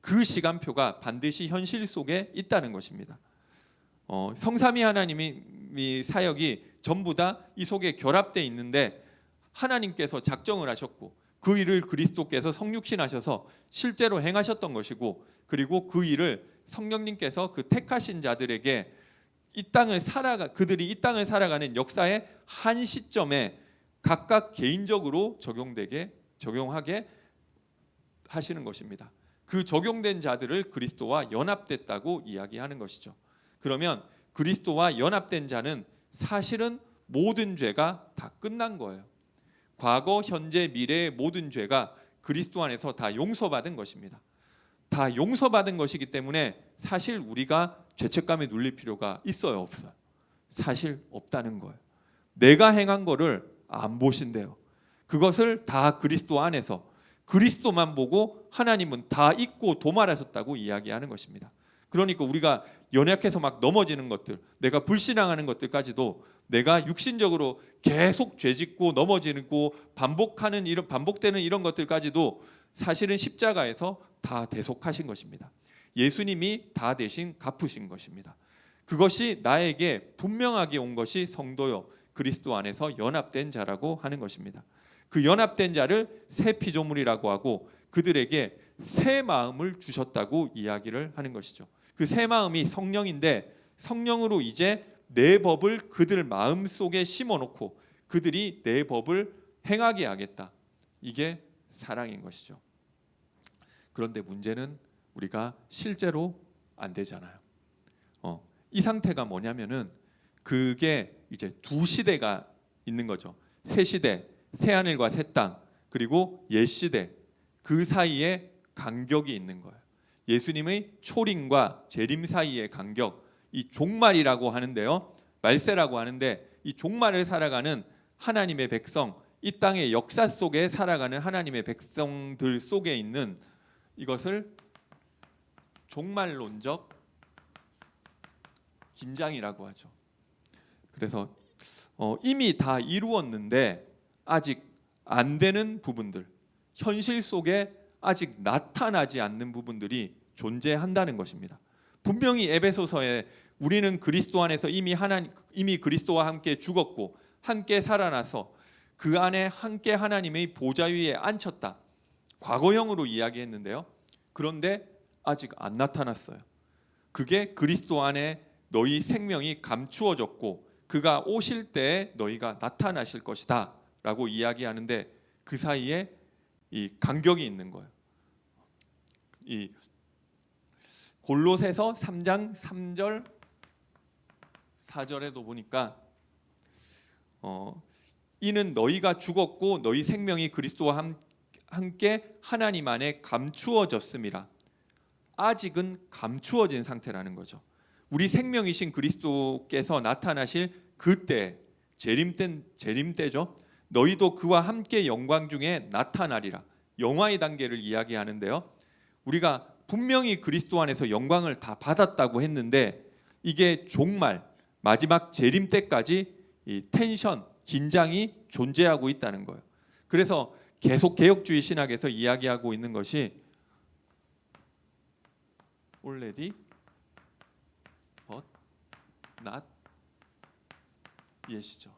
S1: 그 시간표가 반드시 현실 속에 있다는 것입니다. 성삼위 하나님이 사역이 전부 다 이 속에 결합되어 있는데, 하나님께서 작정을 하셨고 그 일을 그리스도께서 성육신하셔서 실제로 행하셨던 것이고, 그리고 그 일을 성령님께서 그 택하신 자들에게 그들이 이 땅을 살아가는 역사의 한 시점에 각각 개인적으로 적용하게 하시는 것입니다. 그 적용된 자들을 그리스도와 연합됐다고 이야기하는 것이죠. 그러면 그리스도와 연합된 자는 사실은 모든 죄가 다 끝난 거예요. 과거, 현재, 미래의 모든 죄가 그리스도 안에서 다 용서받은 것입니다. 다 용서받은 것이기 때문에 사실 우리가 죄책감에 눌릴 필요가 있어요, 없어요? 사실 없다는 거예요. 내가 행한 거를 안 보신대요. 그것을 다 그리스도 안에서 그리스도만 보고 하나님은 다 잊고 도말하셨다고 이야기하는 것입니다. 그러니까 우리가 연약해서 막 넘어지는 것들, 내가 불신앙하는 것들까지도 내가 육신적으로 계속 죄짓고 넘어지고 반복되는 이런 것들까지도 사실은 십자가에서 다 대속하신 것입니다. 예수님이 다 대신 갚으신 것입니다. 그것이 나에게 분명하게 온 것이 성도요 그리스도 안에서 연합된 자라고 하는 것입니다. 그 연합된 자를 새 피조물이라고 하고 그들에게 새 마음을 주셨다고 이야기를 하는 것이죠. 그 새 마음이 성령인데 성령으로 이제 내 법을 그들 마음 속에 심어놓고 그들이 내 법을 행하게 하겠다. 이게 사랑인 것이죠. 그런데 문제는 우리가 실제로 안 되잖아요. 이 상태가 뭐냐면은 그게 이제 두 시대가 있는 거죠. 새 시대, 새 하늘과 새 땅, 그리고 옛 시대, 그 사이에 간격이 있는 거예요. 예수님의 초림과 재림 사이의 간격, 이 종말이라고 하는데요, 말세라고 하는데 이 종말을 살아가는 하나님의 백성, 이 땅의 역사 속에 살아가는 하나님의 백성들 속에 있는 이것을 종말론적 긴장이라고 하죠. 그래서 이미 다 이루었는데 아직 안 되는 부분들, 현실 속에 아직 나타나지 않는 부분들이 존재한다는 것입니다. 분명히 에베소서에 우리는 그리스도 안에서 이미 그리스도와 함께 죽었고 함께 살아나서 그 안에 함께 하나님의 보좌 위에 앉혔다. 과거형으로 이야기했는데요. 그런데 아직 안 나타났어요. 그게 그리스도 안에 너희 생명이 감추어졌고 그가 오실 때 너희가 나타나실 것이다 라고 이야기하는데 그 사이에 이 간격이 있는 거예요. 이 골로새서 3장 3절 4절에도 보니까 이는 너희가 죽었고 너희 생명이 그리스도와 함께 하나님 안에 감추어졌음이라. 아직은 감추어진 상태라는 거죠. 우리 생명이신 그리스도께서 나타나실 그때 재림 때죠. 너희도 그와 함께 영광 중에 나타나리라. 영화의 단계를 이야기하는데요. 우리가 분명히 그리스도 안에서 영광을 다 받았다고 했는데 이게 종말 마지막 재림 때까지 이 텐션 긴장이 존재하고 있다는 거예요. 그래서 계속 개혁주의 신학에서 이야기하고 있는 것이 already but not yet이죠.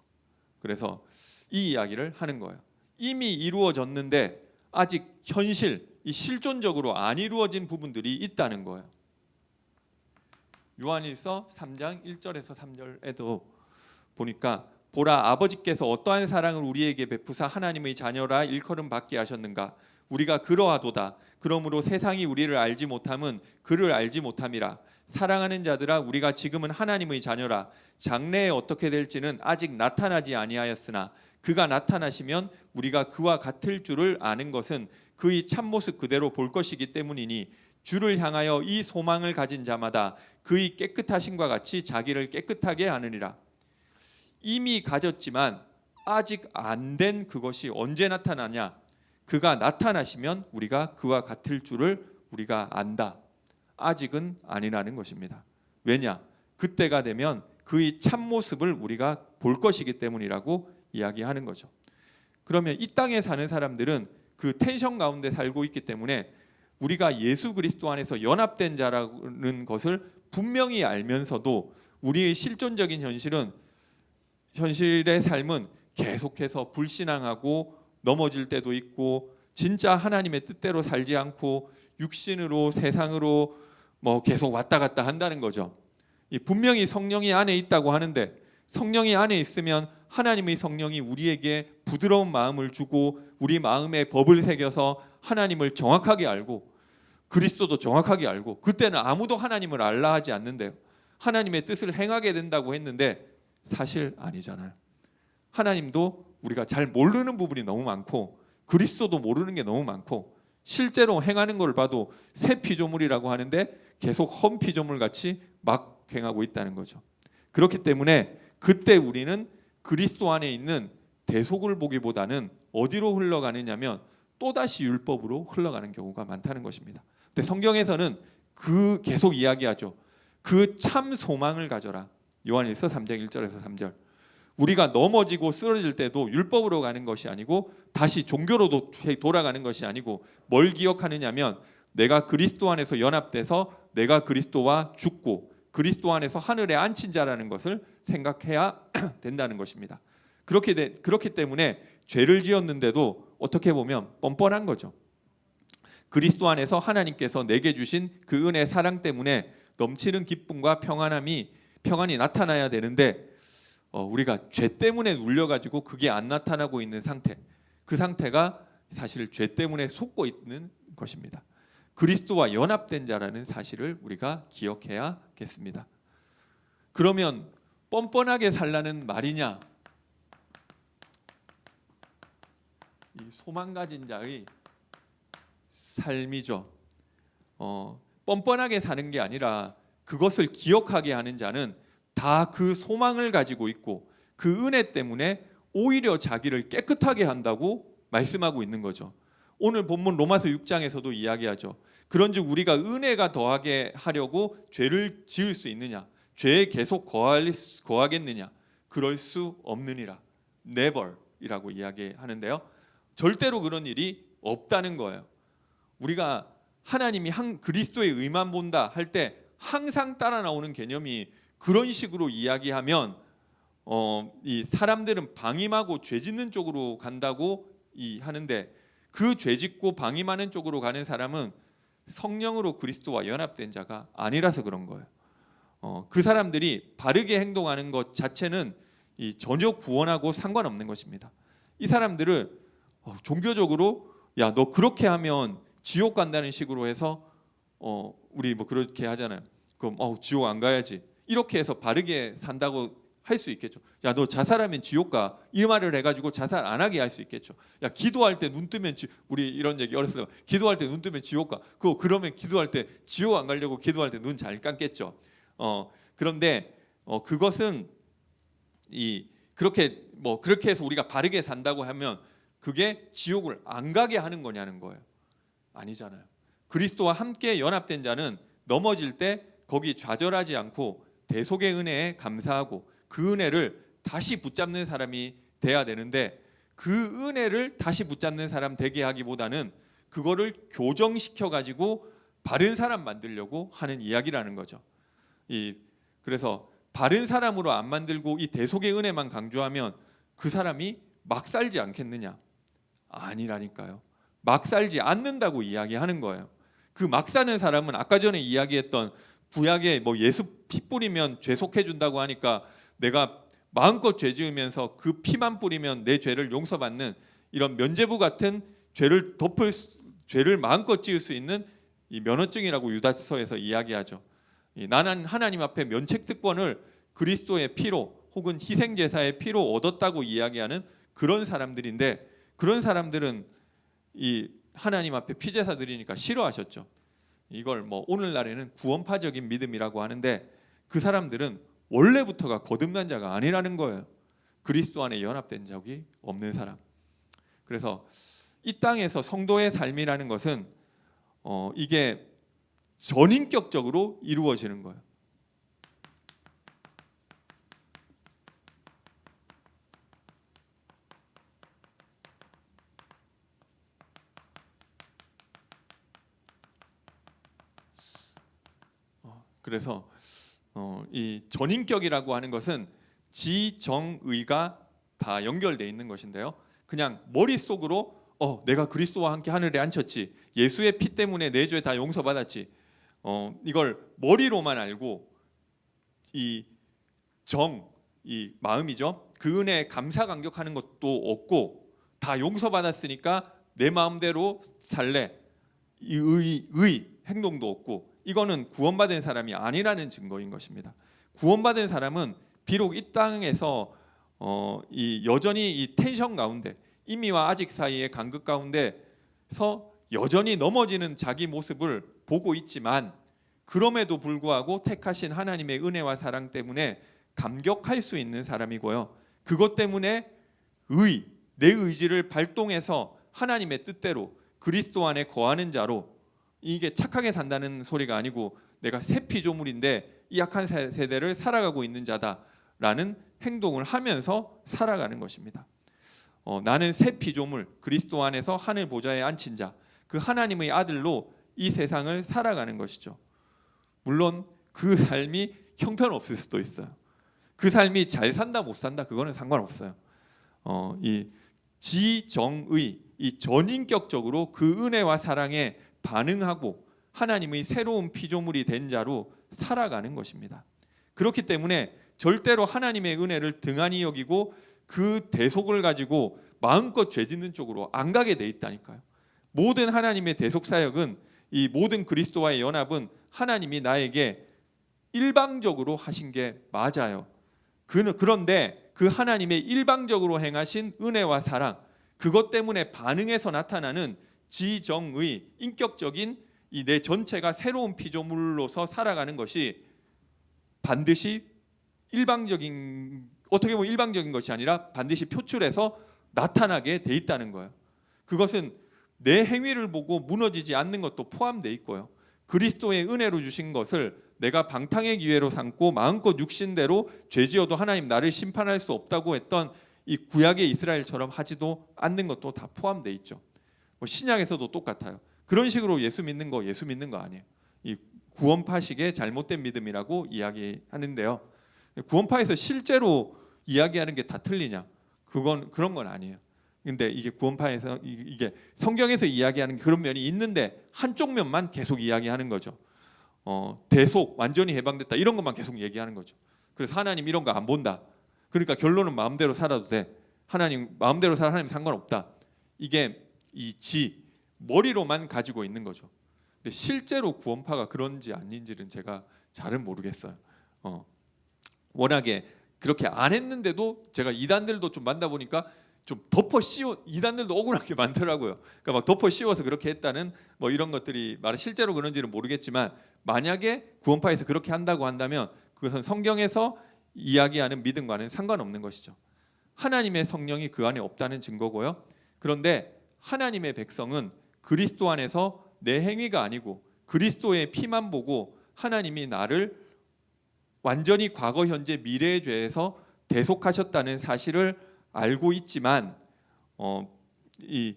S1: 그래서 이 이야기를 하는 거예요. 이미 이루어졌는데 아직 현실, 이 실존적으로 안 이루어진 부분들이 있다는 거예요. 요한일서 3장 1절에서 3절에도 보니까 보라 아버지께서 어떠한 사랑을 우리에게 베푸사 하나님의 자녀라 일컬음 받게 하셨는가. 우리가 그러하도다. 그러므로 세상이 우리를 알지 못함은 그를 알지 못함이라. 사랑하는 자들아 우리가 지금은 하나님의 자녀라. 장래에 어떻게 될지는 아직 나타나지 아니하였으나 그가 나타나시면 우리가 그와 같을 줄을 아는 것은 그의 참모습 그대로 볼 것이기 때문이니 주를 향하여 이 소망을 가진 자마다 그의 깨끗하심과 같이 자기를 깨끗하게 하느니라. 이미 가졌지만 아직 안 된 그것이 언제 나타나냐? 그가 나타나시면 우리가 그와 같을 줄을 우리가 안다. 아직은 아니라는 것입니다. 왜냐? 그때가 되면 그의 참모습을 우리가 볼 것이기 때문이라고 이야기하는 거죠. 그러면 이 땅에 사는 사람들은 그 텐션 가운데 살고 있기 때문에 우리가 예수 그리스도 안에서 연합된 자라는 것을 분명히 알면서도 우리의 실존적인 현실의 삶은 계속해서 불신앙하고 넘어질 때도 있고 진짜 하나님의 뜻대로 살지 않고 육신으로 세상으로 계속 왔다 갔다 한다는 거죠. 분명히 성령이 안에 있다고 하는데 성령이 안에 있으면 하나님의 성령이 우리에게 부드러운 마음을 주고 우리 마음에 법을 새겨서 하나님을 정확하게 알고 그리스도도 정확하게 알고 그때는 아무도 하나님을 알라 하지 않는데요. 하나님의 뜻을 행하게 된다고 했는데 사실 아니잖아요. 하나님도 우리가 잘 모르는 부분이 너무 많고 그리스도도 모르는 게 너무 많고 실제로 행하는 걸 봐도 새 피조물이라고 하는데 계속 헌 피조물 같이 막 행하고 있다는 거죠. 그렇기 때문에 그때 우리는 그리스도 안에 있는 대속을 보기보다는 어디로 흘러가느냐면 또다시 율법으로 흘러가는 경우가 많다는 것입니다. 근데 성경에서는 그 계속 이야기하죠. 그 참 소망을 가져라. 요한일서 3장 1절에서 3절. 우리가 넘어지고 쓰러질 때도 율법으로 가는 것이 아니고 다시 종교로 돌아가는 것이 아니고 뭘 기억하느냐면 내가 그리스도 안에서 연합돼서 내가 그리스도와 죽고 그리스도 안에서 하늘에 앉힌 자라는 것을 생각해야 된다는 것입니다. 그렇기 때문에 죄를 지었는데도 어떻게 보면 뻔뻔한 거죠. 그리스도 안에서 하나님께서 내게 주신 그 은혜 사랑 때문에 넘치는 기쁨과 평안이 나타나야 되는데 우리가 죄 때문에 눌려가지고 그게 안 나타나고 있는 상태, 그 상태가 사실 죄 때문에 속고 있는 것입니다. 그리스도와 연합된 자라는 사실을 우리가 기억해야겠습니다. 그러면 뻔뻔하게 살라는 말이냐? 이 소망 가진 자의 삶이죠. 뻔뻔하게 사는 게 아니라 그것을 기억하게 하는 자는 다 그 소망을 가지고 있고 그 은혜 때문에 오히려 자기를 깨끗하게 한다고 말씀하고 있는 거죠. 오늘 본문 로마서 6장에서도 이야기하죠. 그런즉 우리가 은혜가 더하게 하려고 죄를 지을 수 있느냐? 죄에 계속 거하겠느냐? 그럴 수 없느니라. never이라고 이야기하는데요. 절대로 그런 일이 없다는 거예요. 우리가 하나님이 그리스도의 의만 본다 할 때 항상 따라 나오는 개념이 그런 식으로 이야기하면 이 사람들은 방임하고 죄 짓는 쪽으로 간다고 하는데 그 죄 짓고 방임하는 쪽으로 가는 사람은 성령으로 그리스도와 연합된 자가 아니라서 그런 거예요. 그 사람들이 바르게 행동하는 것 자체는 전혀 구원하고 상관없는 것입니다. 이 사람들을 종교적으로 야, 너 그렇게 하면 지옥 간다는 식으로 해서 우리 뭐 그렇게 하잖아요. 그럼 지옥 안 가야지. 이렇게 해서 바르게 산다고 할 수 있겠죠. 야, 너 자살하면 지옥 가. 이 말을 해가지고 자살 안 하게 할 수 있겠죠. 야, 기도할 때 눈 뜨면 우리 이런 얘기 어렸을 때 기도할 때 눈 뜨면 지옥 가. 그러면 기도할 때 지옥 안 가려고 기도할 때 눈 잘 감겠죠. 그런데 그것은 그렇게 해서 우리가 바르게 산다고 하면 그게 지옥을 안 가게 하는 거냐는 거예요. 아니잖아요. 그리스도와 함께 연합된 자는 넘어질 때 거기 좌절하지 않고 대속의 은혜에 감사하고 그 은혜를 다시 붙잡는 사람이 돼야 되는데 그 은혜를 다시 붙잡는 사람 되게 하기보다는 그거를 교정시켜 가지고 바른 사람 만들려고 하는 이야기라는 거죠. 그래서 바른 사람으로 안 만들고 이 대속의 은혜만 강조하면 그 사람이 막 살지 않겠느냐? 아니라니까요. 막 살지 않는다고 이야기하는 거예요. 그 막 사는 사람은 아까 전에 이야기했던 구약에 뭐 예수 피 뿌리면 죄 속해 준다고 하니까 내가 마음껏 죄 지으면서 그 피만 뿌리면 내 죄를 용서받는 이런 면죄부 같은 죄를 마음껏 지을 수 있는 이 면허증이라고 유다서에서 이야기하죠. 나는 하나님 앞에 면책 특권을 그리스도의 피로 혹은 희생 제사의 피로 얻었다고 이야기하는 그런 사람들인데 그런 사람들은 이 하나님 앞에 피제사 드리니까 싫어하셨죠. 이걸 뭐 오늘날에는 구원파적인 믿음이라고 하는데 그 사람들은 원래부터가 거듭난 자가 아니라는 거예요. 그리스도 안에 연합된 적이 없는 사람. 그래서 이 땅에서 성도의 삶이라는 것은 이게 전인격적으로 이루어지는 거예요. 그래서 이 전인격이라고 하는 것은 지정의가 다 연결되어 있는 것인데요. 그냥 머릿속으로 내가 그리스도와 함께 하늘에 앉혔지. 예수의 피 때문에 내 죄 다 용서받았지. 이걸 머리로만 알고 이 마음이죠. 그 은혜에 감사 감격하는 것도 없고 다 용서받았으니까 내 마음대로 살래. 이 행동도 없고 이거는 구원받은 사람이 아니라는 증거인 것입니다. 구원받은 사람은 비록 이 땅에서 여전히 이 텐션 가운데 이미와 아직 사이의 간극 가운데서 여전히 넘어지는 자기 모습을 보고 있지만 그럼에도 불구하고 택하신 하나님의 은혜와 사랑 때문에 감격할 수 있는 사람이고요. 그것 때문에 내 의지를 발동해서 하나님의 뜻대로 그리스도 안에 거하는 자로 이게 착하게 산다는 소리가 아니고 내가 새 피조물인데 이 약한 세대를 살아가고 있는 자다라는 행동을 하면서 살아가는 것입니다. 나는 새 피조물, 그리스도 안에서 하늘 보좌에 앉힌 자, 그 하나님의 아들로 이 세상을 살아가는 것이죠. 물론 그 삶이 형편없을 수도 있어요. 그 삶이 잘 산다 못 산다 그거는 상관없어요. 이 지정의, 이 전인격적으로 그 은혜와 사랑에 반응하고 하나님의 새로운 피조물이 된 자로 살아가는 것입니다. 그렇기 때문에 절대로 하나님의 은혜를 등한히 여기고 그 대속을 가지고 마음껏 죄짓는 쪽으로 안 가게 돼 있다니까요. 모든 하나님의 대속 사역은, 이 모든 그리스도와의 연합은 하나님이 나에게 일방적으로 하신 게 맞아요. 그런데 그 하나님의 일방적으로 행하신 은혜와 사랑, 그것 때문에 반응해서 나타나는 지정의, 인격적인 이 내 전체가 새로운 피조물로서 살아가는 것이 반드시 일방적인, 어떻게 보면 일방적인 것이 아니라 반드시 표출해서 나타나게 돼 있다는 거예요. 그것은 내 행위를 보고 무너지지 않는 것도 포함돼 있고요. 그리스도의 은혜로 주신 것을 내가 방탕의 기회로 삼고 마음껏 육신대로 죄지어도 하나님 나를 심판할 수 없다고 했던 이 구약의 이스라엘처럼 하지도 않는 것도 다 포함돼 있죠. 신약에서도 똑같아요. 그런 식으로 예수 믿는 거 아니에요. 이 구원파식의 잘못된 믿음이라고 이야기하는데요. 구원파에서 실제로 이야기하는 게 다 틀리냐? 그런 건 아니에요. 근데 이게 구원파에서 이게 성경에서 이야기하는 그런 면이 있는데 한쪽 면만 계속 이야기하는 거죠. 대속, 완전히 해방됐다 이런 것만 계속 얘기하는 거죠. 그래서 하나님 이런 거 안 본다. 그러니까 결론은 마음대로 살아도 돼. 하나님 마음대로 살아, 하나님 상관없다. 이게 이 머리로만 가지고 있는 거죠. 근데 실제로 구원파가 그런지 아닌지는 제가 잘은 모르겠어요. 워낙에 그렇게 안 했는데도 제가 이단들도 좀 만나보니까 좀 덮어 씌워, 이단들도 억울하게 많더라고요. 그러니까 막 덮어 씌워서 그렇게 했다는 뭐 이런 것들이 실제로 그런지는 모르겠지만, 만약에 구원파에서 그렇게 한다고 한다면 그것은 성경에서 이야기하는 믿음과는 상관없는 것이죠. 하나님의 성령이 그 안에 없다는 증거고요. 그런데 하나님의 백성은 그리스도 안에서 내 행위가 아니고 그리스도의 피만 보고 하나님이 나를 완전히 과거, 현재, 미래의 죄에서 대속하셨다는 사실을 알고 있지만 이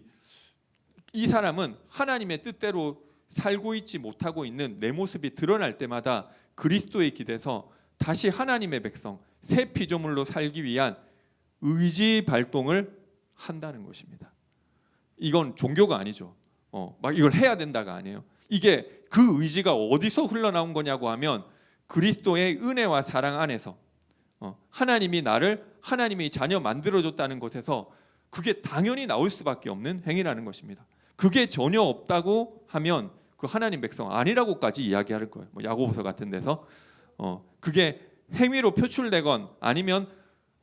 S1: 사람은 하나님의 뜻대로 살고 있지 못하고 있는 내 모습이 드러날 때마다 그리스도에 기대서 다시 하나님의 백성, 새 피조물로 살기 위한 의지 발동을 한다는 것입니다. 이건 종교가 아니죠. 막 이걸 해야 된다가 아니에요. 이게 그 의지가 어디서 흘러나온 거냐고 하면 그리스도의 은혜와 사랑 안에서 하나님이 나를 하나님의 자녀 만들어줬다는 것에서 그게 당연히 나올 수밖에 없는 행위라는 것입니다. 그게 전혀 없다고 하면 그 하나님 백성 아니라고까지 이야기할 거예요. 야고보서 같은 데서 그게 행위로 표출되건 아니면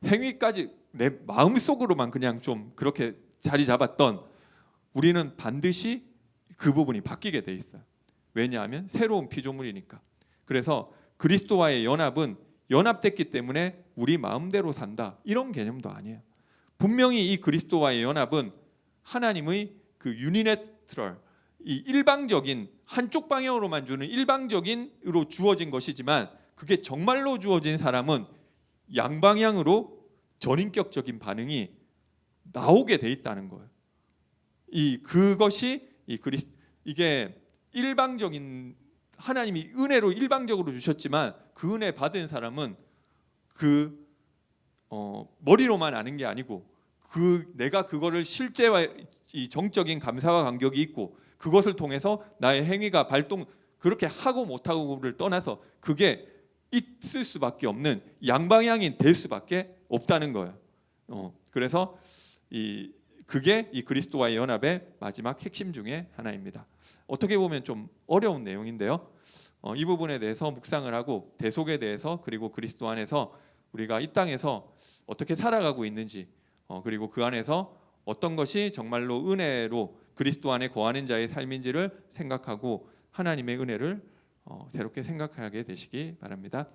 S1: 행위까지 내 마음속으로만 그냥 좀 그렇게 자리 잡았던, 우리는 반드시 그 부분이 바뀌게 돼 있어요. 왜냐하면 새로운 피조물이니까. 그래서 그리스도와의 연합은 연합됐기 때문에 우리 마음대로 산다 이런 개념도 아니에요. 분명히 이 그리스도와의 연합은 하나님의 그 유니네트럴, 이 일방적인 한쪽 방향으로만 주는 일방적인으로 주어진 것이지만, 그게 정말로 주어진 사람은 양방향으로 전인격적인 반응이 나오게 돼 있다는 거예요. 그것이 이게 일방적인, 하나님이 은혜로 일방적으로 주셨지만 그 은혜 받은 사람은 머리로만 아는 게 아니고 내가 그거를 실제와 이 정적인 감사와 간격이 있고 그것을 통해서 나의 행위가 발동, 그렇게 하고 못하고를 떠나서 그게 있을 수밖에 없는 양방향이 될 수밖에 없다는 거예요. 그래서 그게 이 그리스도와의 연합의 마지막 핵심 중에 하나입니다. 어떻게 보면 좀 어려운 내용인데요. 이 부분에 대해서 묵상을 하고 대속에 대해서, 그리고 그리스도 안에서 우리가 이 땅에서 어떻게 살아가고 있는지, 그리고 그 안에서 어떤 것이 정말로 은혜로 그리스도 안에 거하는 자의 삶인지를 생각하고 하나님의 은혜를 새롭게 생각하게 되시기 바랍니다.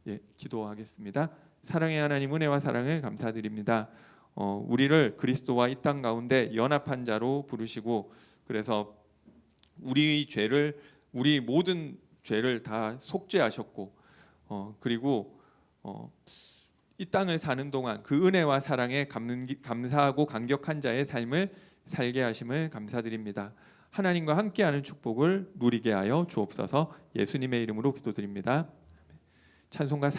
S1: 예, 기도하겠습니다. 사랑의 하나님, 은혜와 사랑을 감사드립니다. 우리를 그리스도와 이 땅 가운데 연합한 자로 부르시고, 그래서 우리 모든 죄를 다 속죄하셨고 그리고 이 땅을 사는 동안 그 은혜와 사랑에 감사하고 감격한 자의 삶을 살게 하심을 감사드립니다. 하나님과 함께하는 축복을 누리게 하여 주옵소서. 예수님의 이름으로 기도드립니다. 찬송가